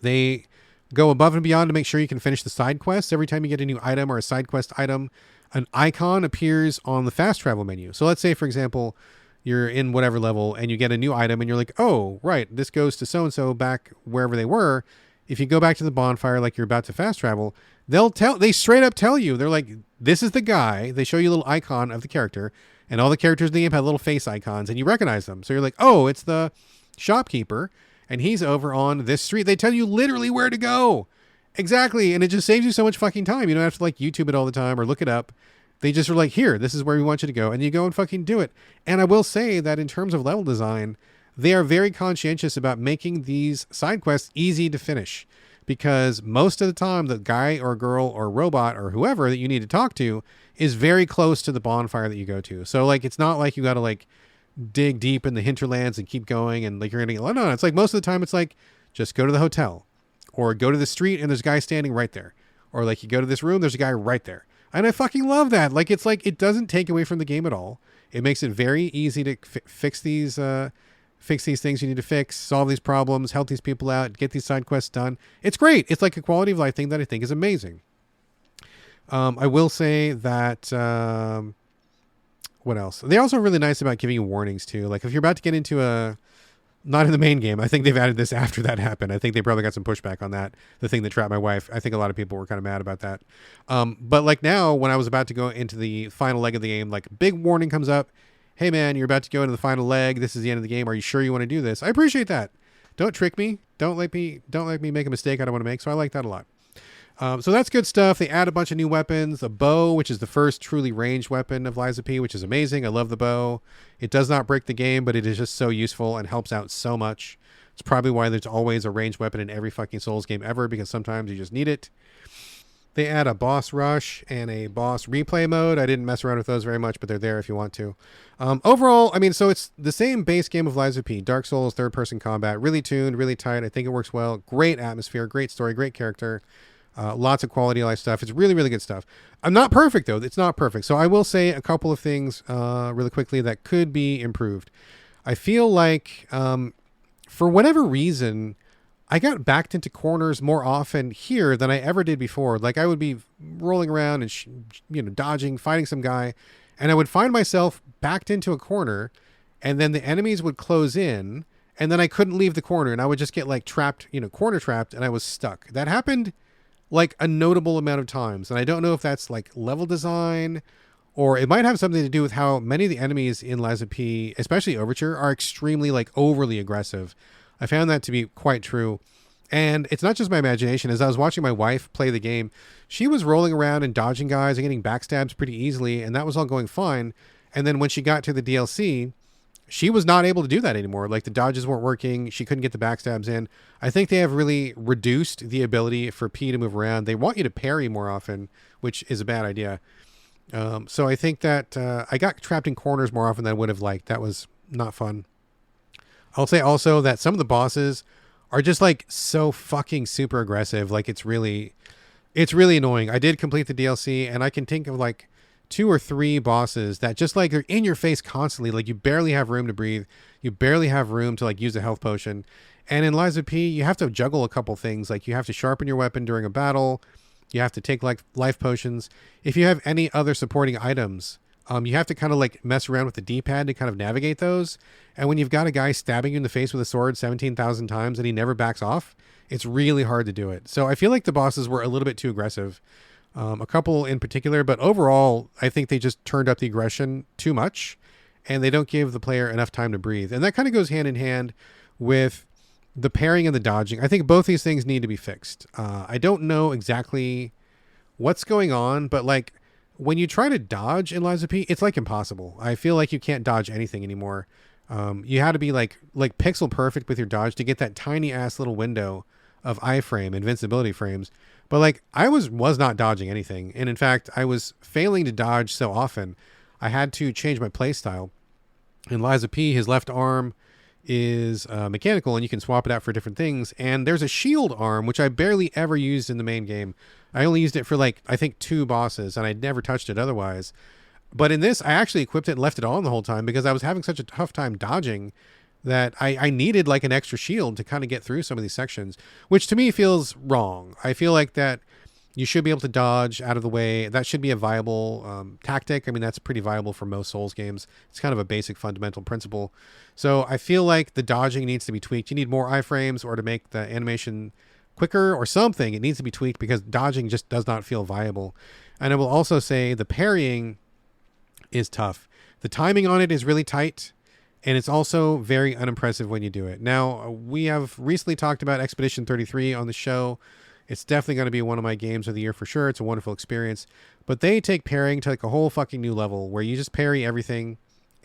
They go above and beyond to make sure you can finish the side quests. Every time you get a new item or a side quest item, an icon appears on the fast travel menu. So let's say, for example, you're in whatever level and you get a new item and you're like, oh, right, this goes to so-and-so back wherever they were. If you go back to the bonfire like you're about to fast travel, they straight up tell you, they're like, this is the guy. They show you a little icon of the character, and all the characters in the game have little face icons, and you recognize them. So you're like, oh, it's the shopkeeper, and he's over on this street. They tell you literally where to go. Exactly, and it just saves you so much fucking time. You don't have to like YouTube it all the time or look it up. They just are like, here, this is where we want you to go, and you go and fucking do it. And I will say that in terms of level design, they are very conscientious about making these side quests easy to finish, because most of the time the guy or girl or robot or whoever that you need to talk to is very close to the bonfire that you go to. So like, it's not like you got to like dig deep in the hinterlands and keep going and like you're going to get, no, it's like most of the time it's like, just go to the hotel or go to the street and there's a guy standing right there. Or like you go to this room, there's a guy right there. And I fucking love that. Like, it's like, it doesn't take away from the game at all. It makes it very easy to fix these things you need to fix, solve these problems, help these people out, get these side quests done. It's great. It's like a quality of life thing that I think is amazing. I will say that, what else? They're also really nice about giving you warnings too. Like if you're about to get into not in the main game, I think they've added this after that happened. I think they probably got some pushback on that. The thing that trapped my wife. I think a lot of people were kind of mad about that. But like now, when I was about to go into the final leg of the game, like big warning comes up. Hey man, you're about to go into the final leg. This is the end of the game. Are you sure you want to do this? I appreciate that. Don't trick me. Don't let me make a mistake I don't want to make. So I like that a lot. So that's good stuff. They add a bunch of new weapons, a bow, which is the first truly ranged weapon of Lies of P, which is amazing. I love the bow. It does not break the game, but it is just so useful and helps out so much. It's probably why there's always a ranged weapon in every fucking Souls game ever, because sometimes you just need it. They add a boss rush and a boss replay mode. I didn't mess around with those very much, but they're there if you want to. Overall, I mean, so it's the same base game of Lies of P. Dark Souls, third-person combat. Really tuned, really tight. I think it works well. Great atmosphere, great story, great character. Lots of quality of life stuff. It's really, really good stuff. I'm not perfect, though. It's not perfect. So I will say a couple of things really quickly that could be improved. I feel like, for whatever reason, I got backed into corners more often here than I ever did before. Like I would be rolling around and, dodging, fighting some guy, and I would find myself backed into a corner, and then the enemies would close in, and then I couldn't leave the corner, and I would just get like trapped, corner trapped, and I was stuck. That happened like a notable amount of times, and I don't know if that's like level design, or it might have something to do with how many of the enemies in Lies of P, especially Overture, are extremely like overly aggressive. I found that to be quite true. And it's not just my imagination. As I was watching my wife play the game, she was rolling around and dodging guys and getting backstabs pretty easily, and that was all going fine. And then when she got to the DLC, she was not able to do that anymore. Like, the dodges weren't working. She couldn't get the backstabs in. I think they have really reduced the ability for P to move around. They want you to parry more often, which is a bad idea. So I think that I got trapped in corners more often than I would have liked. That was not fun. I'll say also that some of the bosses are just like so fucking super aggressive. Like, it's really annoying. I did complete the DLC, and I can think of like 2 or 3 bosses that just like are in your face constantly. Like, you barely have room to breathe. You barely have room to like use a health potion. And in Lies of P, you have to juggle a couple things. Like, you have to sharpen your weapon during a battle. You have to take like life potions. If you have any other supporting items, you have to kind of like mess around with the D-pad to kind of navigate those. And when you've got a guy stabbing you in the face with a sword 17,000 times and he never backs off, it's really hard to do it. So I feel like the bosses were a little bit too aggressive. A couple in particular, but overall, I think they just turned up the aggression too much, and they don't give the player enough time to breathe. And that kind of goes hand in hand with the parrying and the dodging. I think both these things need to be fixed. I don't know exactly what's going on, but like when you try to dodge in Lies of P, it's like impossible. I feel like you can't dodge anything anymore. You had to be like pixel perfect with your dodge to get that tiny ass little window of iframe, invincibility frames. But like, I was not dodging anything. And in fact, I was failing to dodge so often, I had to change my play style. In Lies of P, his left arm is mechanical, and you can swap it out for different things. And there's a shield arm, which I barely ever used in the main game. I only used it for like, I think 2 bosses, and I'd never touched it otherwise. But in this, I actually equipped it and left it on the whole time because I was having such a tough time dodging that I needed like an extra shield to kind of get through some of these sections, which to me feels wrong. I feel like that you should be able to dodge out of the way. That should be a viable tactic. I mean, that's pretty viable for most Souls games. It's kind of a basic fundamental principle. So I feel like the dodging needs to be tweaked. You need more iframes, or to make the animation quicker or something. It needs to be tweaked because dodging just does not feel viable. And I will also say the parrying is tough. The timing on it is really tight. And it's also very unimpressive when you do it. Now, we have recently talked about Expedition 33 on the show. It's definitely going to be one of my games of the year for sure. It's a wonderful experience. But they take parrying to like a whole fucking new level where you just parry everything.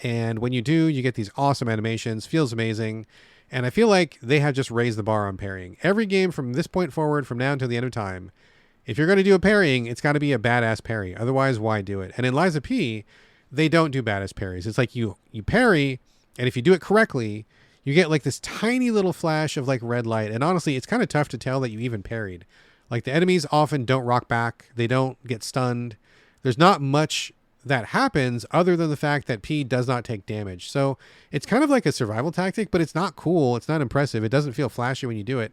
And when you do, you get these awesome animations. Feels amazing. And I feel like they have just raised the bar on parrying. Every game from this point forward, from now until the end of time, if you're going to do a parrying, it's got to be a badass parry. Otherwise, why do it? And in Lies of P, they don't do badass parries. It's like you parry, and if you do it correctly, you get like this tiny little flash of like red light. And honestly, it's kind of tough to tell that you even parried. Like, the enemies often don't rock back. They don't get stunned. There's not much that happens other than the fact that P does not take damage. So it's kind of like a survival tactic, but it's not cool. It's not impressive. It doesn't feel flashy when you do it.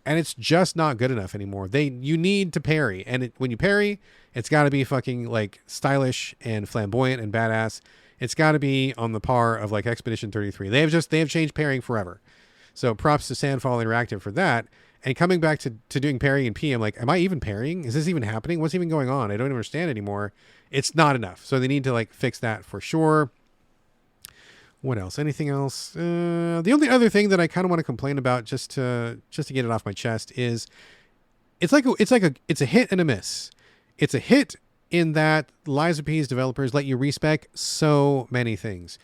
And it's just not good enough anymore. You need to parry. And when you parry, it's got to be fucking like stylish and flamboyant and badass. It's got to be on the par of like Expedition 33. They have changed parrying forever. So props to Sandfall Interactive for that. And coming back to doing parrying in P, I'm like, am I even parrying? Is this even happening? What's even going on? I don't understand anymore. It's not enough. So they need to like fix that for sure. What else? Anything else? The only other thing that I kind of want to complain about, just to get it off my chest, is it's a hit and a miss. It's a hit in that Lies of P's developers let you respec so many things.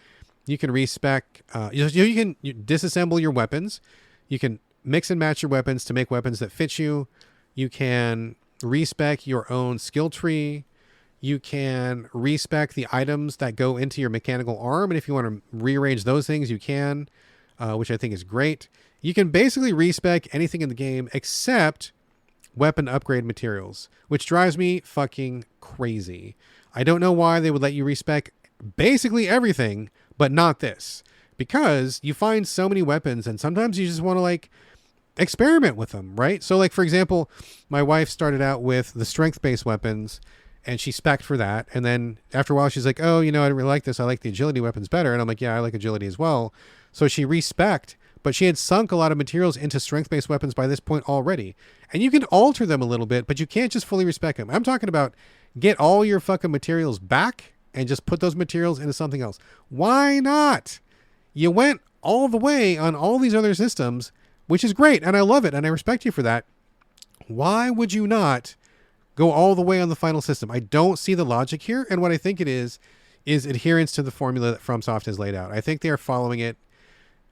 You can respec. You can disassemble your weapons. You can mix and match your weapons to make weapons that fit you. You can respec your own skill tree. You can respec the items that go into your mechanical arm. And if you want to rearrange those things, you can, which I think is great. You can basically respec anything in the game except weapon upgrade materials, which drives me fucking crazy. I don't know why they would let you respec basically everything, but not this. Because you find so many weapons, and sometimes you just want to like experiment with them, right? So like, for example, my wife started out with the strength-based weapons, and she spec'd for that. And then after a while, she's like, oh, I didn't really like this. I like the agility weapons better. And I'm like, yeah, I like agility as well. So she respec'd, but she had sunk a lot of materials into strength-based weapons by this point already. And you can alter them a little bit, but you can't just fully respec them. I'm talking about get all your fucking materials back and just put those materials into something else. Why not? You went all the way on all these other systems, which is great, and I love it, and I respect you for that. Why would you not go all the way on the final system? I don't see the logic here, and what I think it is adherence to the formula that FromSoft has laid out. I think they are following it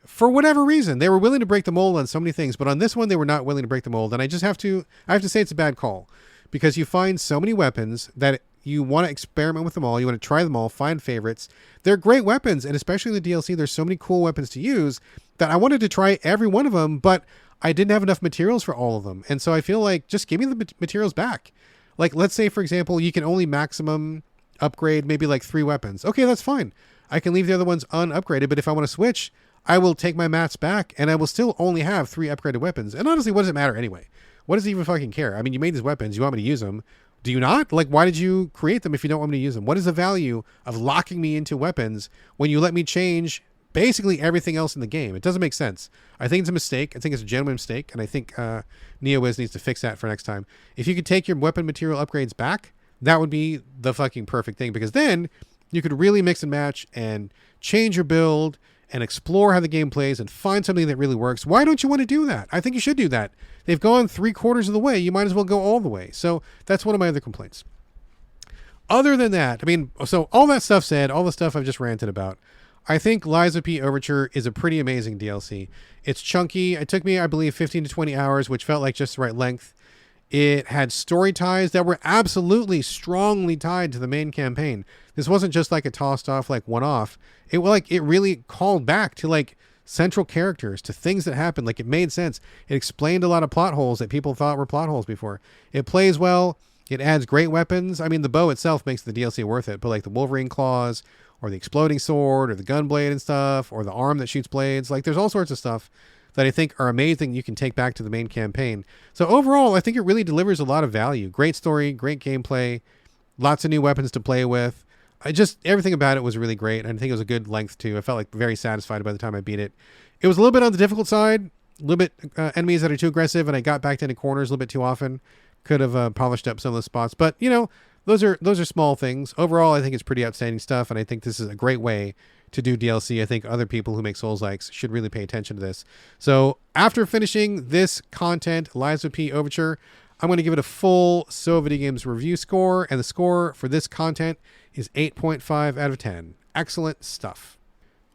for whatever reason. They were willing to break the mold on so many things, but on this one, they were not willing to break the mold, and I have to say it's a bad call, because you find so many weapons that you want to experiment with them all. You want to try them all, find favorites. They're great weapons, and especially in the DLC, there's so many cool weapons to use that I wanted to try every one of them, but I didn't have enough materials for all of them. And so I feel like just give me the materials back. Like, let's say, for example, you can only maximum upgrade maybe like 3 weapons. Okay, that's fine. I can leave the other ones unupgraded, but if I want to switch, I will take my mats back, and I will still only have 3 upgraded weapons. And honestly, what does it matter anyway? What does it even fucking care? I mean, you made these weapons. You want me to use them. Do you not? Like, why did you create them if you don't want me to use them? What is the value of locking me into weapons when you let me change basically everything else in the game? It doesn't make sense. I think it's a mistake. I think it's a genuine mistake, and I think NeoWiz needs to fix that for next time. If you could take your weapon material upgrades back, that would be the fucking perfect thing, because then you could really mix and match and change your build and explore how the game plays and find something that really works. Why don't you want to do that? I think you should do that. They've gone 3/4 of the way. You might as well go all the way. So that's one of my other complaints. Other than that, I mean, so all that stuff said, all the stuff I've just ranted about, I think Lies of P Overture is a pretty amazing DLC. It's chunky. It took me, I believe, 15 to 20 hours, which felt like just the right length. It had story ties that were absolutely strongly tied to the main campaign. This wasn't just like a tossed off, like one-off. It really called back to like central characters, to things that happened. Like, it made sense. It explained a lot of plot holes that people thought were plot holes before. It plays well. It adds great weapons. I mean, the bow itself makes the DLC worth it, but like the Wolverine claws or the exploding sword or the gunblade and stuff, or the arm that shoots blades, like there's all sorts of stuff that I think are amazing you can take back to the main campaign. So overall, I think it really delivers a lot of value. Great story, great gameplay, lots of new weapons to play with. Everything about it was really great. And I think it was a good length too. I felt like very satisfied by the time I beat it. It was a little bit on the difficult side, a little bit enemies that are too aggressive, and I got backed into corners a little bit too often. Could have polished up some of the spots, but those are small things. Overall, I think it's pretty outstanding stuff, and I think this is a great way to do DLC. I think other people who make Souls-likes should really pay attention to this. So after finishing this content, Lies of P Overture, I'm going to give it a full So Videogames review score, and the score for this content is 8.5 out of 10. Excellent stuff.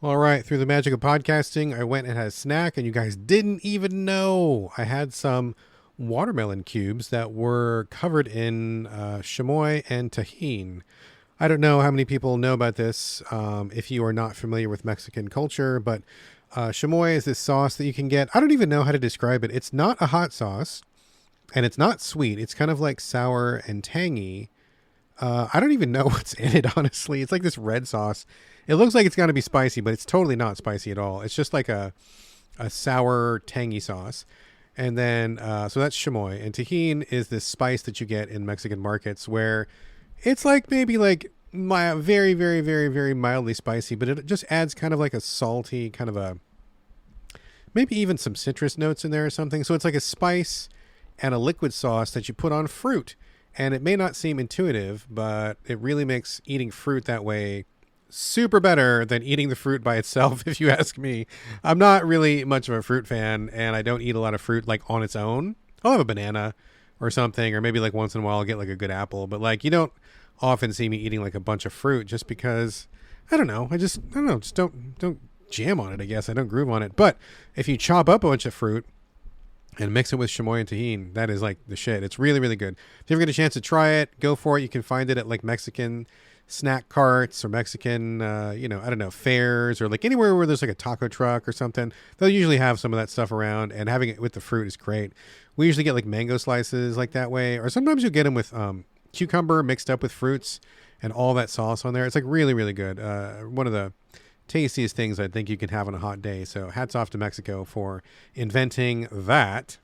All right, through the magic of podcasting, I went and had a snack, and you guys didn't even know I had some watermelon cubes that were covered in chamoy and tahini. I don't know how many people know about this if you are not familiar with Mexican culture, but chamoy is this sauce that you can get. I don't even know how to describe it. It's not a hot sauce, and it's not sweet. It's kind of like sour and tangy. I don't even know what's in it, honestly. It's like this red sauce. It looks like it's going to be spicy, but it's totally not spicy at all. It's just like a sour, tangy sauce. And then, so that's chamoy. And tahini is this spice that you get in Mexican markets where it's like maybe like very, very, very, very mildly spicy, but it just adds kind of like a salty, kind of a, maybe even some citrus notes in there or something. So it's like a spice and a liquid sauce that you put on fruit. And it may not seem intuitive, but it really makes eating fruit that way super better than eating the fruit by itself, if you ask me. I'm not really much of a fruit fan, and I don't eat a lot of fruit like on its own. I'll have a banana or something, or maybe like once in a while I'll get like a good apple, but like you don't often see me eating like a bunch of fruit just because I don't know, just don't jam on it, I guess. I don't groove on it. But if you chop up a bunch of fruit and mix it with chamoy and tahini, that is like the shit. It's really, really good. If you ever get a chance to try it, go for it. You can find it at like Mexican snack carts or Mexican, I don't know, fairs, or like anywhere where there's like a taco truck or something. They'll usually have some of that stuff around, and having it with the fruit is great. We usually get like mango slices like that way, or sometimes you'll get them with cucumber mixed up with fruits and all that sauce on there. It's like really, really good. One of the tastiest things I think you can have on a hot day. So hats off to Mexico for inventing that.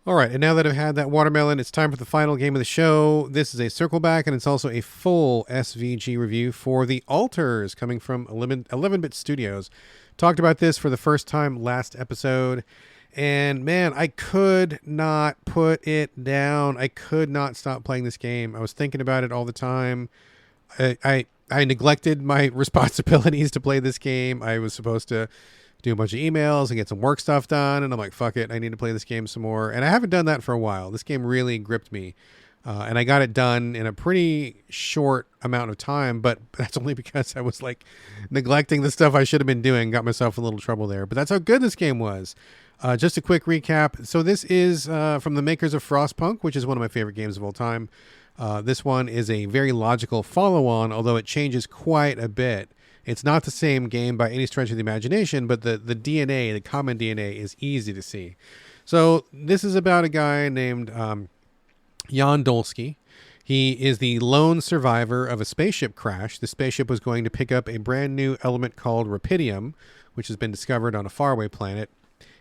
All right, and now that I've had that watermelon, it's time for the final game of the show. This is a circle back, and it's also a full SVG review for The Alters, coming from 11-Bit Studios. Talked about this for the first time last episode, and man, I could not put it down. I could not stop playing this game. I was thinking about it all the time. I neglected my responsibilities to play this game. I was supposed to do a bunch of emails and get some work stuff done. And I'm like, fuck it, I need to play this game some more. And I haven't done that for a while. This game really gripped me. And I got it done in a pretty short amount of time, but that's only because I was like neglecting the stuff I should have been doing. Got myself in a little trouble there. But that's how good this game was. Just a quick recap. So this is from the makers of Frostpunk, which is one of my favorite games of all time. This one is a very logical follow-on, although it changes quite a bit. It's not the same game by any stretch of the imagination, but the DNA, the common DNA, is easy to see. So this is about a guy named Jan Dolsky. He is the lone survivor of a spaceship crash. The spaceship was going to pick up a brand new element called rubidium, which has been discovered on a faraway planet.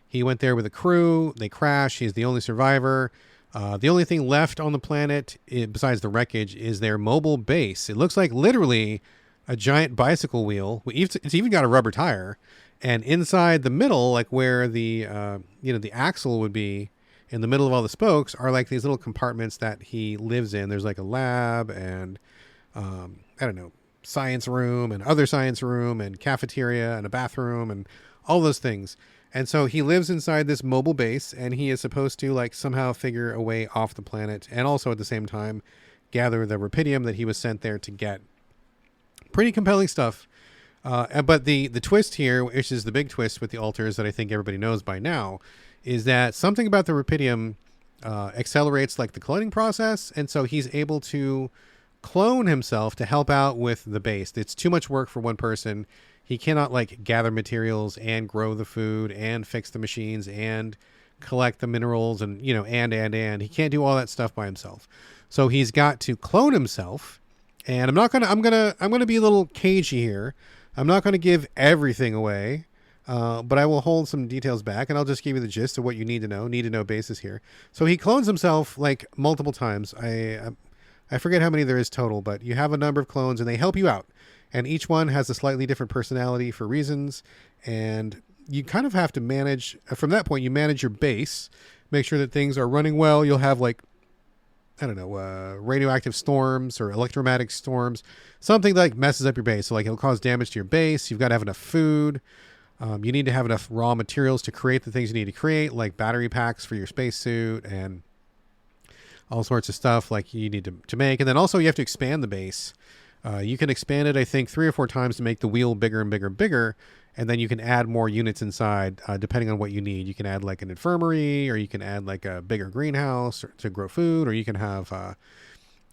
He went there with a crew. They crash. He's the only survivor. The only thing left on the planet, besides the wreckage, is their mobile base. It looks like literally a giant bicycle wheel. It's even got a rubber tire, and inside the middle, like where the the axle would be, in the middle of all the spokes, are like these little compartments that he lives in. There's like a lab and science room and other science room and cafeteria and a bathroom and all those things. And so he lives inside this mobile base, and he is supposed to like somehow figure a way off the planet, and also at the same time gather the rubidium that he was sent there to get. Pretty compelling stuff. But the twist here, which is the big twist with the Alters that I think everybody knows by now, is that something about the rubidium accelerates like the cloning process, and so he's able to clone himself to help out with the base. It's too much work for one person. He cannot like gather materials and grow the food and fix the machines and collect the minerals and and he can't do all that stuff by himself. So he's got to clone himself. And I'm gonna be a little cagey here. I'm not gonna give everything away, but I will hold some details back, and I'll just give you the gist of what you need to know basis here. So he clones himself like multiple times. I forget how many there is total, but you have a number of clones, and they help you out. And each one has a slightly different personality for reasons, and you kind of have to manage. From that point, you manage your base, make sure that things are running well. You'll have like radioactive storms or electromagnetic storms, something that like messes up your base. So like it'll cause damage to your base. You've got to have enough food. You need to have enough raw materials to create the things you need to create, like battery packs for your spacesuit and all sorts of stuff like you need to make. And then also you have to expand the base. You can expand it, I think, 3 or 4 times to make the wheel bigger and bigger and bigger. And then you can add more units inside, depending on what you need. You can add like an infirmary, or you can add like a bigger greenhouse to grow food, or you can have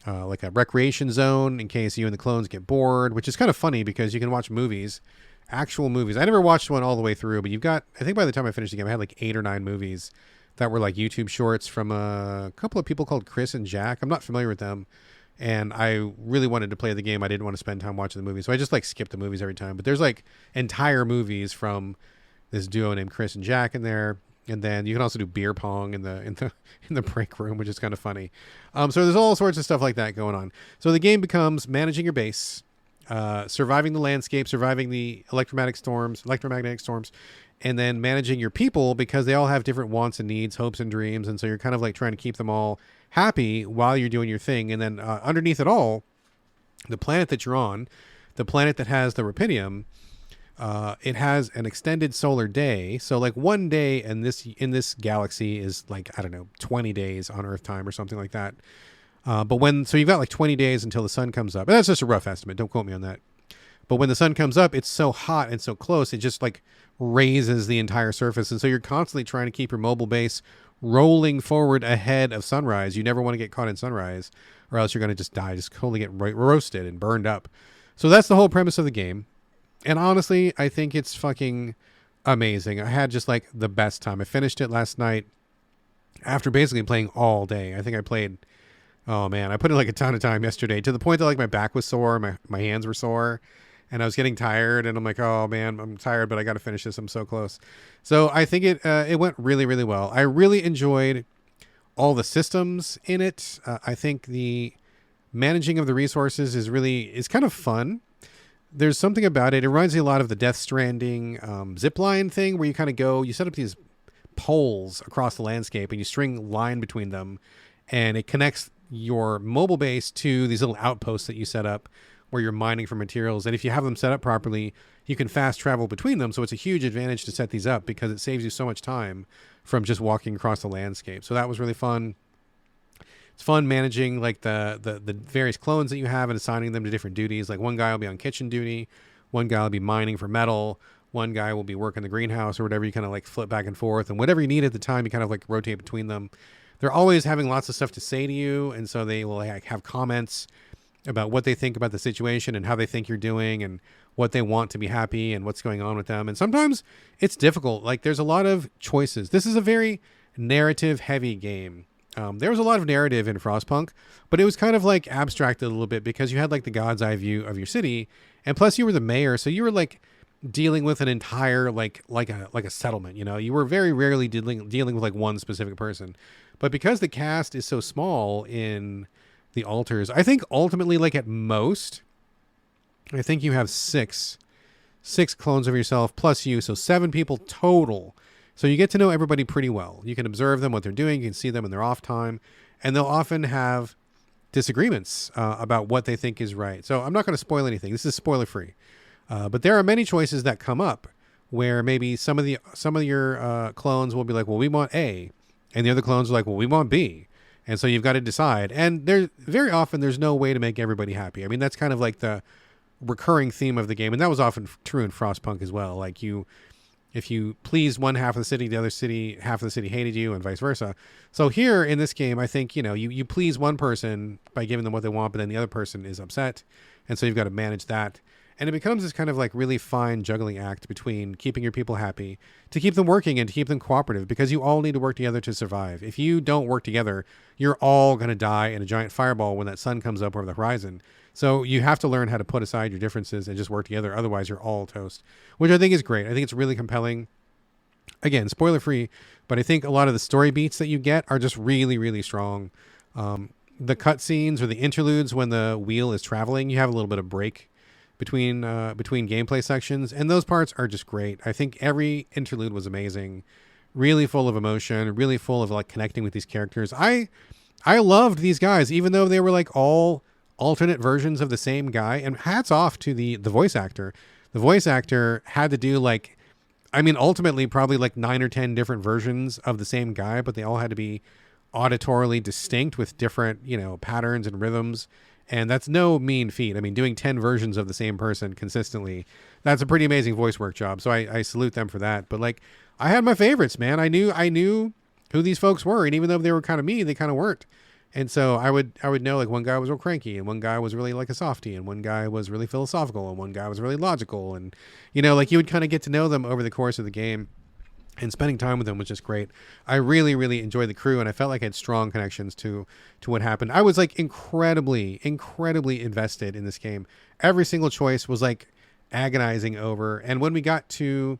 like a recreation zone in case you and the clones get bored, which is kind of funny because you can watch movies, actual movies. I never watched one all the way through, but I think by the time I finished the game, I had like 8 or 9 movies that were like YouTube shorts from a couple of people called Chris and Jack. I'm not familiar with them. And I really wanted to play the game. I didn't want to spend time watching the movie. So I just like skipped the movies every time. But there's like entire movies from this duo named Chris and Jack in there. And then you can also do beer pong in the break room, which is kind of funny. So there's all sorts of stuff like that going on. So the game becomes managing your base, surviving the landscape, surviving the electromagnetic storms, and then managing your people, because they all have different wants and needs, hopes and dreams. And so you're kind of like trying to keep them all happy while you're doing your thing. And then underneath it all, the planet that you're on, the planet that has the rubidium, it has an extended solar day. So like one day in this galaxy is like, 20 days on Earth time or something like that. So you've got like 20 days until the sun comes up. And that's just a rough estimate. Don't quote me on that. But when the sun comes up, it's so hot and so close, it just like raises the entire surface. And so you're constantly trying to keep your mobile base rolling forward ahead of sunrise. You never want to get caught in sunrise, or else you're going to just die, just totally get roasted and burned up. So that's the whole premise of the game. And honestly, I think it's fucking amazing. I had just like the best time. I finished it last night after basically playing all day. I think I played, oh man, I put in like a ton of time yesterday, to the point that like my back was sore, my hands were sore, and I was getting tired, and I'm like, oh man, I'm tired, but I got to finish this. I'm so close. So I think it went really, really well. I really enjoyed all the systems in it. I think the managing of the resources is kind of fun. There's something about it. It reminds me a lot of the Death Stranding zipline thing, where you kind of you set up these poles across the landscape and you string line between them, and it connects your mobile base to these little outposts that you set up where you're mining for materials. And if you have them set up properly, you can fast travel between them. So it's a huge advantage to set these up because it saves you so much time from just walking across the landscape. So that was really fun. It's fun managing like the various clones that you have and assigning them to different duties. Like one guy will be on kitchen duty, one guy will be mining for metal, one guy will be working the greenhouse or whatever. You kind of like flip back and forth, and whatever you need at the time, you kind of like rotate between them. They're always having lots of stuff to say to you, and so they will like have comments about what they think about the situation and how they think you're doing and what they want to be happy and what's going on with them. And sometimes it's difficult. Like there's a lot of choices. This is a very narrative heavy game. There was a lot of narrative in Frostpunk, but it was kind of like abstracted a little bit because you had like the God's eye view of your city, and plus you were the mayor, so you were like dealing with an entire like a settlement. You know, you were very rarely dealing with like one specific person. But because the cast is so small in the altars, I think ultimately, like at most, I think you have six clones of yourself plus you, so 7 people total. So you get to know everybody pretty well. You can observe them, what they're doing. You can see them in their off time. And they'll often have disagreements about what they think is right. So I'm not going to spoil anything. This is spoiler free. But there are many choices that come up where maybe some of your clones will be like, well, we want A. And the other clones are like, well, we want B. And so you've got to decide. And very often there's no way to make everybody happy. I mean, that's kind of like the recurring theme of the game. And that was often true in Frostpunk as well. Like if you pleased one half of the city, the other half of the city hated you, and vice versa. So here in this game, I think, you please one person by giving them what they want, but then the other person is upset. And so you've got to manage that. And it becomes this kind of like really fine juggling act between keeping your people happy, to keep them working and to keep them cooperative, because you all need to work together to survive. If you don't work together, you're all going to die in a giant fireball when that sun comes up over the horizon. So you have to learn how to put aside your differences and just work together. Otherwise, you're all toast, which I think is great. I think it's really compelling. Again, spoiler free, but I think a lot of the story beats that you get are just really, really strong. The cutscenes or the interludes when the wheel is traveling, you have a little bit of break between gameplay sections, and those parts are just great. I think every interlude was amazing, really full of emotion, really full of like connecting with these characters. I loved these guys, even though they were like all alternate versions of the same guy. And hats off to the voice actor. The voice actor had to do ultimately probably like 9 or 10 different versions of the same guy, but they all had to be auditorily distinct with different, patterns and rhythms. And that's no mean feat. I mean, doing 10 versions of the same person consistently, that's a pretty amazing voice work job. So I salute them for that. But like, I had my favorites, man. I knew who these folks were. And even though they were kind of mean, they kind of weren't. And so I would know, like, one guy was real cranky and one guy was really like a softie and one guy was really philosophical and one guy was really logical. And, like you would kind of get to know them over the course of the game. And spending time with them was just great. I really, really enjoyed the crew, and I felt like I had strong connections to what happened. I was like incredibly, incredibly invested in this game. Every single choice was like agonizing over. And when we got to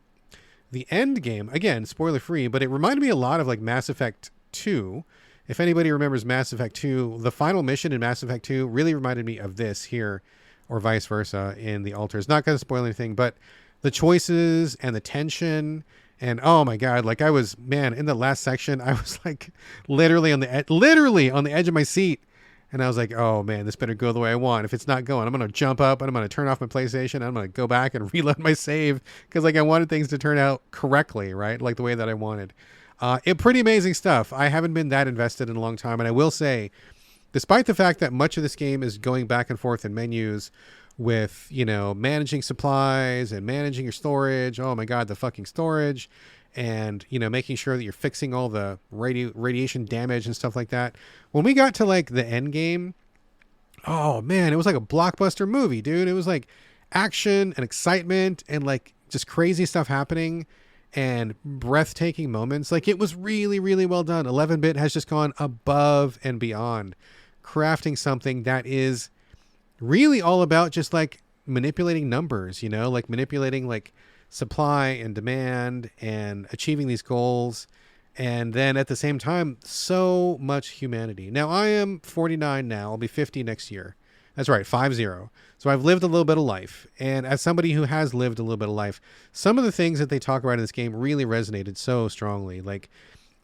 the end game, again, spoiler free, but it reminded me a lot of like Mass Effect 2. If anybody remembers Mass Effect 2, the final mission in Mass Effect 2 really reminded me of this here, or vice versa in the altars. Not going to spoil anything, but the choices and the tension. And oh my God, like in the last section, I was like literally on the edge of my seat. And I was like, oh man, this better go the way I want. If it's not going, I'm going to jump up and I'm going to turn off my PlayStation. And I'm going to go back and reload my save because like I wanted things to turn out correctly, right? Like the way that I wanted. Pretty amazing stuff. I haven't been that invested in a long time. And I will say, despite the fact that much of this game is going back and forth in menus with, managing supplies and managing your storage. Oh my God, the fucking storage. And, making sure that you're fixing all the radiation damage and stuff like that. When we got to like the end game, oh man, it was like a blockbuster movie, dude. It was like action and excitement and like just crazy stuff happening and breathtaking moments. Like it was really, really well done. 11-bit has just gone above and beyond, crafting something that is really all about just like manipulating numbers, like manipulating like supply and demand and achieving these goals And then at the same time, so much humanity. Now, I am 49 now. I'll be 50 next year. That's right, 50. So I've lived a little bit of life. And as somebody who has lived a little bit of life, some of the things that they talk about in this game really resonated so strongly. Like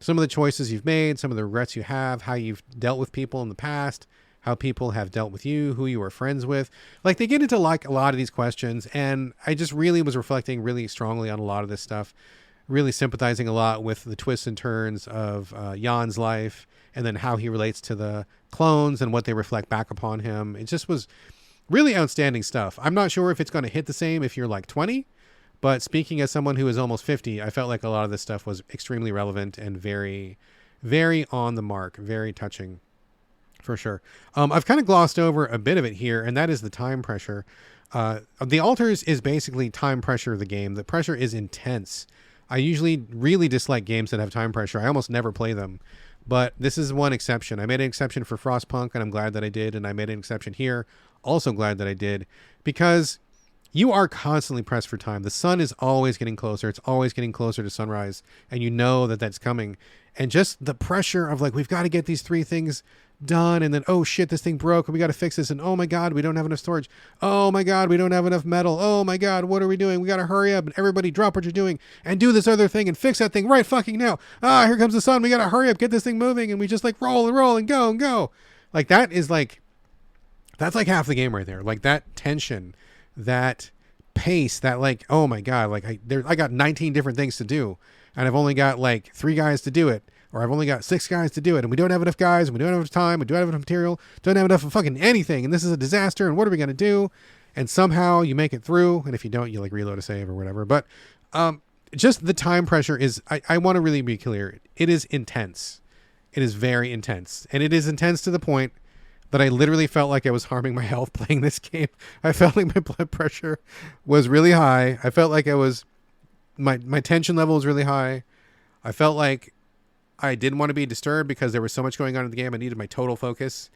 some of the choices you've made, some of the regrets you have, how you've dealt with people in the past, how people have dealt with you, who you were friends with. Like they get into like a lot of these questions. And I just really was reflecting really strongly on a lot of this stuff. Really sympathizing a lot with the twists and turns of Jan's life, and then how he relates to the clones and what they reflect back upon him. It just was really outstanding stuff. I'm not sure if it's going to hit the same if you're like 20, but speaking as someone who is almost 50, I felt like a lot of this stuff was extremely relevant and very, very on the mark, very touching for sure. I've kind of glossed over a bit of it here, and that is the time pressure. The Altars is basically time pressure of the game. The pressure is intense. I usually really dislike games that have time pressure. I almost never play them, but this is one exception. I made an exception for Frostpunk, and I'm glad that I did. And I made an exception here, also glad that I did, because you are constantly pressed for time. The sun is always getting closer. It's always getting closer to sunrise, and you know that that's coming. And just the pressure of like, we've got to get these 3 things done, and then oh shit, this thing broke and we got to fix this, and oh my god, we don't have enough storage, oh my god, we don't have enough metal, oh my god, what are we doing, we got to hurry up, and everybody drop what you're doing and do this other thing and fix that thing right fucking now, here comes the sun, we got to hurry up, get this thing moving, and we just like roll and go. Like that is like, that's like half the game right there. Like that tension, that pace, that like, oh my god, like I got 19 different things to do, and I've only got like 3 guys to do it, or I've only got 6 guys to do it, and we don't have enough guys, and we don't have enough time, we don't have enough material, don't have enough of fucking anything, and this is a disaster, and what are we going to do? And somehow you make it through, and if you don't, you like reload a save or whatever. But just the time pressure is, I want to really be clear, it is intense. It is very intense, and it is intense to the point that I literally felt like I was harming my health playing this game. I felt like my blood pressure was really high. I felt like my tension level was really high. I felt like I didn't want to be disturbed because there was so much going on in the game. I needed my total focus.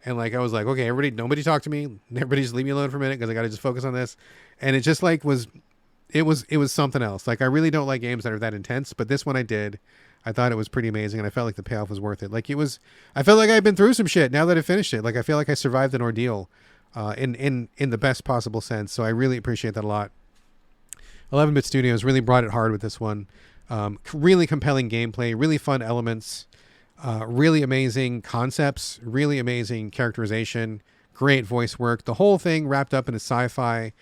And like, I was like, okay, nobody talk to me. Everybody just leave me alone for a minute because I got to just focus on this. And it just like it was something else. Like I really don't like games that are that intense, but this one I did. I thought it was pretty amazing, and I felt like the payoff was worth it. Like I felt like I'd been through some shit now that I finished it. Like I feel like I survived an ordeal in the best possible sense. So I really appreciate that a lot. 11-Bit Studios really brought it hard with this one. Really compelling gameplay, really fun elements, really amazing concepts, really amazing characterization, great voice work. The whole thing wrapped up in a sci-fi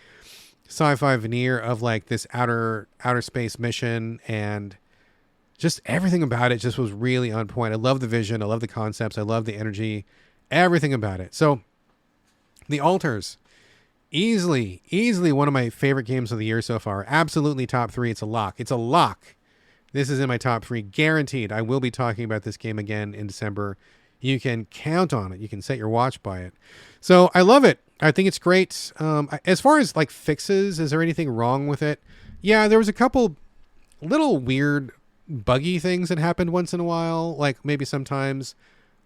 veneer of like this outer space mission, and just everything about it just was really on point. I love the vision. I love the concepts. I love the energy, everything about it. So The Altars, easily one of my favorite games of the year so far. Absolutely top 3. It's a lock. This is in my top 3, guaranteed. I will be talking about this game again in December. You can count on it. You can set your watch by it. So I love it. I think it's great. As far as like fixes, is there anything wrong with it? Yeah, there was a couple little weird buggy things that happened once in a while. Like maybe sometimes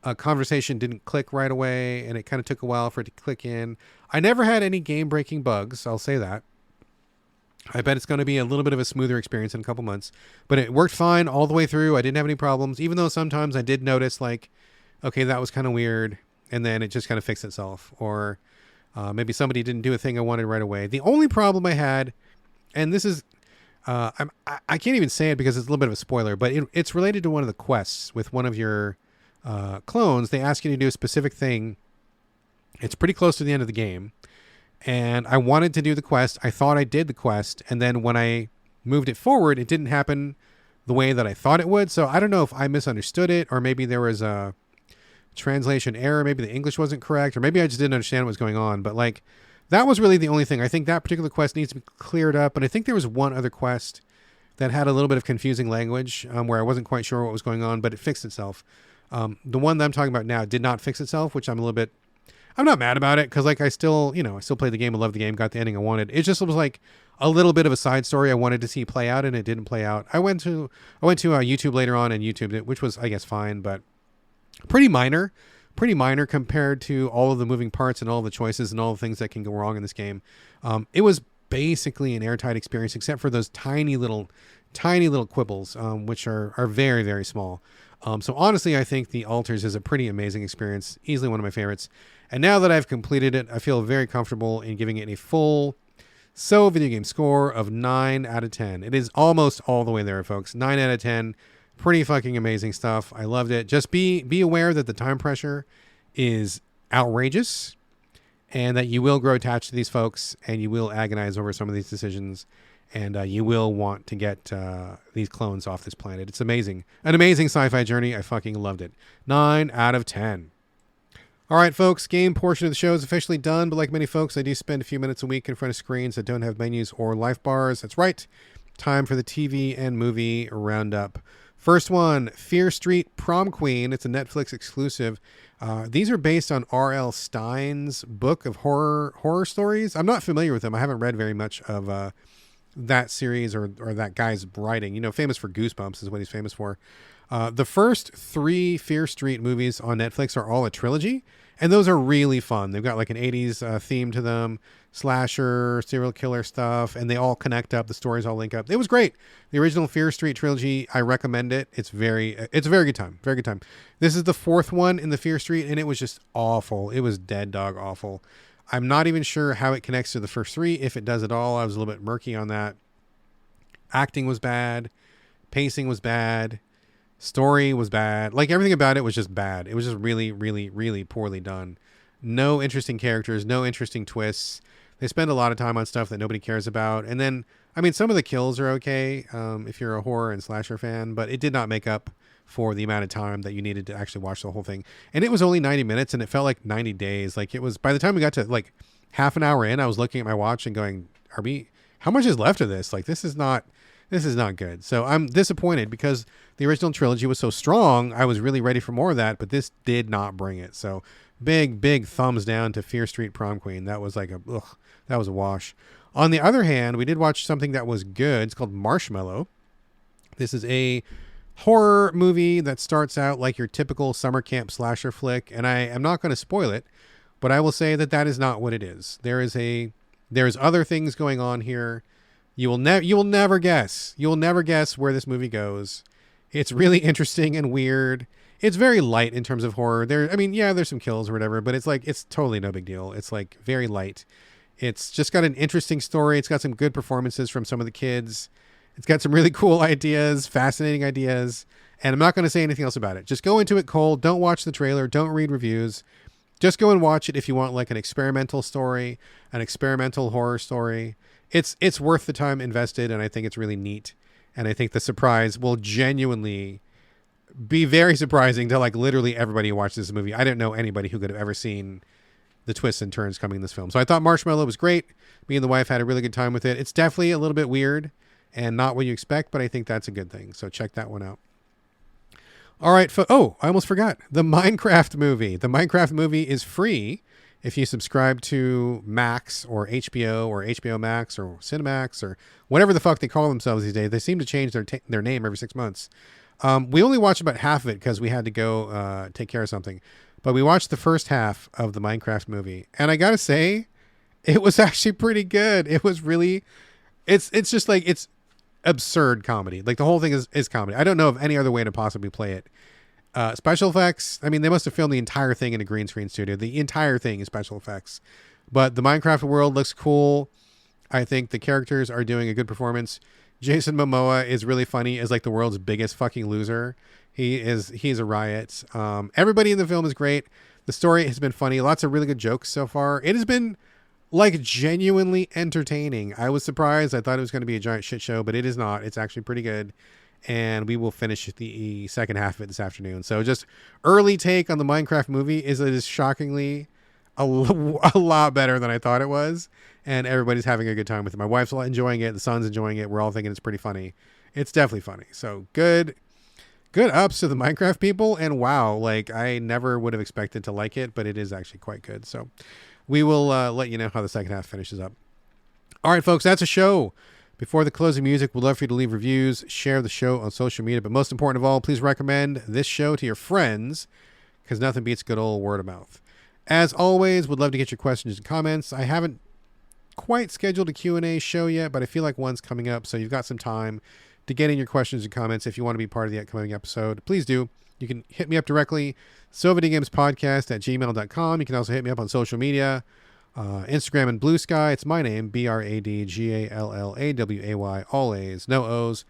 a conversation didn't click right away, and it kind of took a while for it to click in. I never had any game-breaking bugs. I'll say that. I bet it's going to be a little bit of a smoother experience in a couple months, but it worked fine all the way through. I didn't have any problems, even though sometimes I did notice like, okay, that was kind of weird. And then it just kind of fixed itself, or maybe somebody didn't do a thing I wanted right away. The only problem I had, and this is, I can't even say it because it's a little bit of a spoiler, but it's related to one of the quests with one of your clones. They ask you to do a specific thing. It's pretty close to the end of the game. And I wanted to do the quest. I thought I did the quest. And then when I moved it forward, it didn't happen the way that I thought it would. So I don't know if I misunderstood it, or maybe there was a translation error. Maybe the English wasn't correct, or maybe I just didn't understand what was going on. But like, that was really the only thing. I think that particular quest needs to be cleared up. And I think there was one other quest that had a little bit of confusing language where I wasn't quite sure what was going on, but it fixed itself. The one that I'm talking about now did not fix itself, which I'm not mad about it, because like I still played the game, I loved the game, got the ending I wanted. It just was like a little bit of a side story I wanted to see play out, and it didn't play out. I went to YouTube later on and YouTubed it, which was, I guess, fine, but pretty minor compared to all of the moving parts and all the choices and all the things that can go wrong in this game. It was basically an airtight experience, except for those tiny little tiny little quibbles, which are very, very small. So honestly, I think the Altars is a pretty amazing experience, easily one of my favorites. And now that I've completed it, I feel very comfortable in giving it a full video game score of 9 out of 10. It is almost all the way there, folks. 9 out of 10. Pretty fucking amazing stuff. I loved it. Just be aware that the time pressure is outrageous and that you will grow attached to these folks and you will agonize over some of these decisions and you will want to get these clones off this planet. It's amazing. An amazing sci-fi journey. I fucking loved it. 9 out of 10. All right, folks, game portion of the show is officially done, but like many folks, I do spend a few minutes a week in front of screens that don't have menus or life bars. That's right. Time for the TV and movie roundup. First one, Fear Street Prom Queen. It's a Netflix exclusive. These are based on R.L. Stine's book of horror stories. I'm not familiar with them. I haven't read very much of that series or that guy's writing. You know, famous for Goosebumps is what he's famous for. The first 3 Fear Street movies on Netflix are all a trilogy, and those are really fun. They've got like an 80s theme to them, slasher, serial killer stuff, and they all connect up. The stories all link up. It was great. The original Fear Street trilogy, I recommend it. It's a very good time. Very good time. This is the 4th one in the Fear Street, and it was just awful. It was dead dog awful. I'm not even sure how it connects to the first 3, if it does at all. I was a little bit murky on that. Acting was bad. Pacing was bad. Story was bad. Like, everything about it was just bad. It was just really, really, really poorly done. No interesting characters, no interesting twists. They spend a lot of time on stuff that nobody cares about. And then, I mean, some of the kills are okay if you're a horror and slasher fan, but it did not make up for the amount of time that you needed to actually watch the whole thing. And it was only 90 minutes, and it felt like 90 days. Like, it was, by the time we got to like half an hour in, I was looking at my watch and going, how much is left of this? Like, this is not good. So I'm disappointed because the original trilogy was so strong. I was really ready for more of that, but this did not bring it. So big thumbs down to Fear Street Prom Queen. That was like that was a wash. On the other hand, we did watch something that was good. It's called Marshmallow. This is a horror movie that starts out like your typical summer camp slasher flick. And I am not going to spoil it, but I will say that is not what it is. There's other things going on here. You will never guess. You will never guess where this movie goes. It's really interesting and weird. It's very light in terms of horror. There's some kills or whatever, but it's totally no big deal. It's like very light. It's just got an interesting story. It's got some good performances from some of the kids. It's got some really cool ideas, fascinating ideas, and I'm not going to say anything else about it. Just go into it cold. Don't watch the trailer. Don't read reviews. Just go and watch it if you want like an experimental story, an experimental horror story. It's worth the time invested, and I think it's really neat. And I think the surprise will genuinely be very surprising to like literally everybody who watched this movie. I didn't know anybody who could have ever seen the twists and turns coming in this film. So I thought Marshmallow was great. Me and the wife had a really good time with it. It's definitely a little bit weird and not what you expect, but I think that's a good thing. So check that one out. All right. I almost forgot. The Minecraft movie. The Minecraft movie is free if you subscribe to Max or HBO Max or Cinemax or whatever the fuck they call themselves these days. They seem to change their name every 6 months. We only watched about half of it because we had to go take care of something. But we watched the first half of the Minecraft movie. And I got to say, it was actually pretty good. It was really... It's just like... It's absurd comedy. Like, the whole thing is comedy. I don't know of any other way to possibly play it. Special effects, I mean, they must have filmed the entire thing in a green screen studio. The entire thing is special effects. But the Minecraft world looks cool. I think the characters are doing a good performance. Jason Momoa is really funny as like the world's biggest fucking loser. He's a riot. Everybody in the film is great. The story has been funny. Lots of really good jokes so far. It has been like genuinely entertaining. I was surprised. I thought it was going to be a giant shit show, but it is not. It's actually pretty good. And we will finish the second half of it this afternoon. So just early take on the Minecraft movie is it is shockingly a lot better than I thought it was. And everybody's having a good time with it. My wife's enjoying it. The son's enjoying it. We're all thinking it's pretty funny. It's definitely funny. So good ups to the Minecraft people. And wow, like I never would have expected to like it, but it is actually quite good. So we will let you know how the second half finishes up. All right, folks, that's a show. Before the closing music, we'd love for you to leave reviews, share the show on social media, but most important of all, please recommend this show to your friends because nothing beats good old word of mouth. As always, would love to get your questions and comments. I haven't quite scheduled a Q&A show yet, but I feel like one's coming up, so you've got some time to get in your questions and comments if you want to be part of the upcoming episode. Please do. You can hit me up directly, sovideogamespodcast@gmail.com. You can also hit me up on social media, Instagram and Blue Sky. It's my name, BradGallaway, all A's, no O's.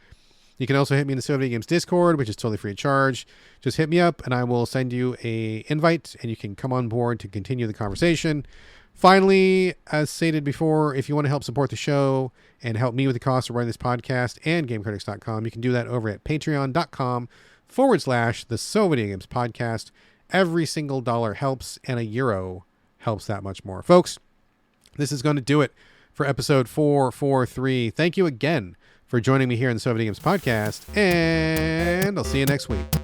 You can also hit me in the So Video Games Discord, which is totally free of charge. Just hit me up and I will send you a invite and you can come on board to continue the conversation. Finally, as stated before, if you want to help support the show and help me with the cost of running this podcast and GameCritics.com, you can do that over at patreon.com/the So Video Games Podcast. Every single dollar helps, and a euro helps that much more. Folks, this is going to do it for episode 443. Thank you again for joining me here in the So Video Games Podcast, and I'll see you next week.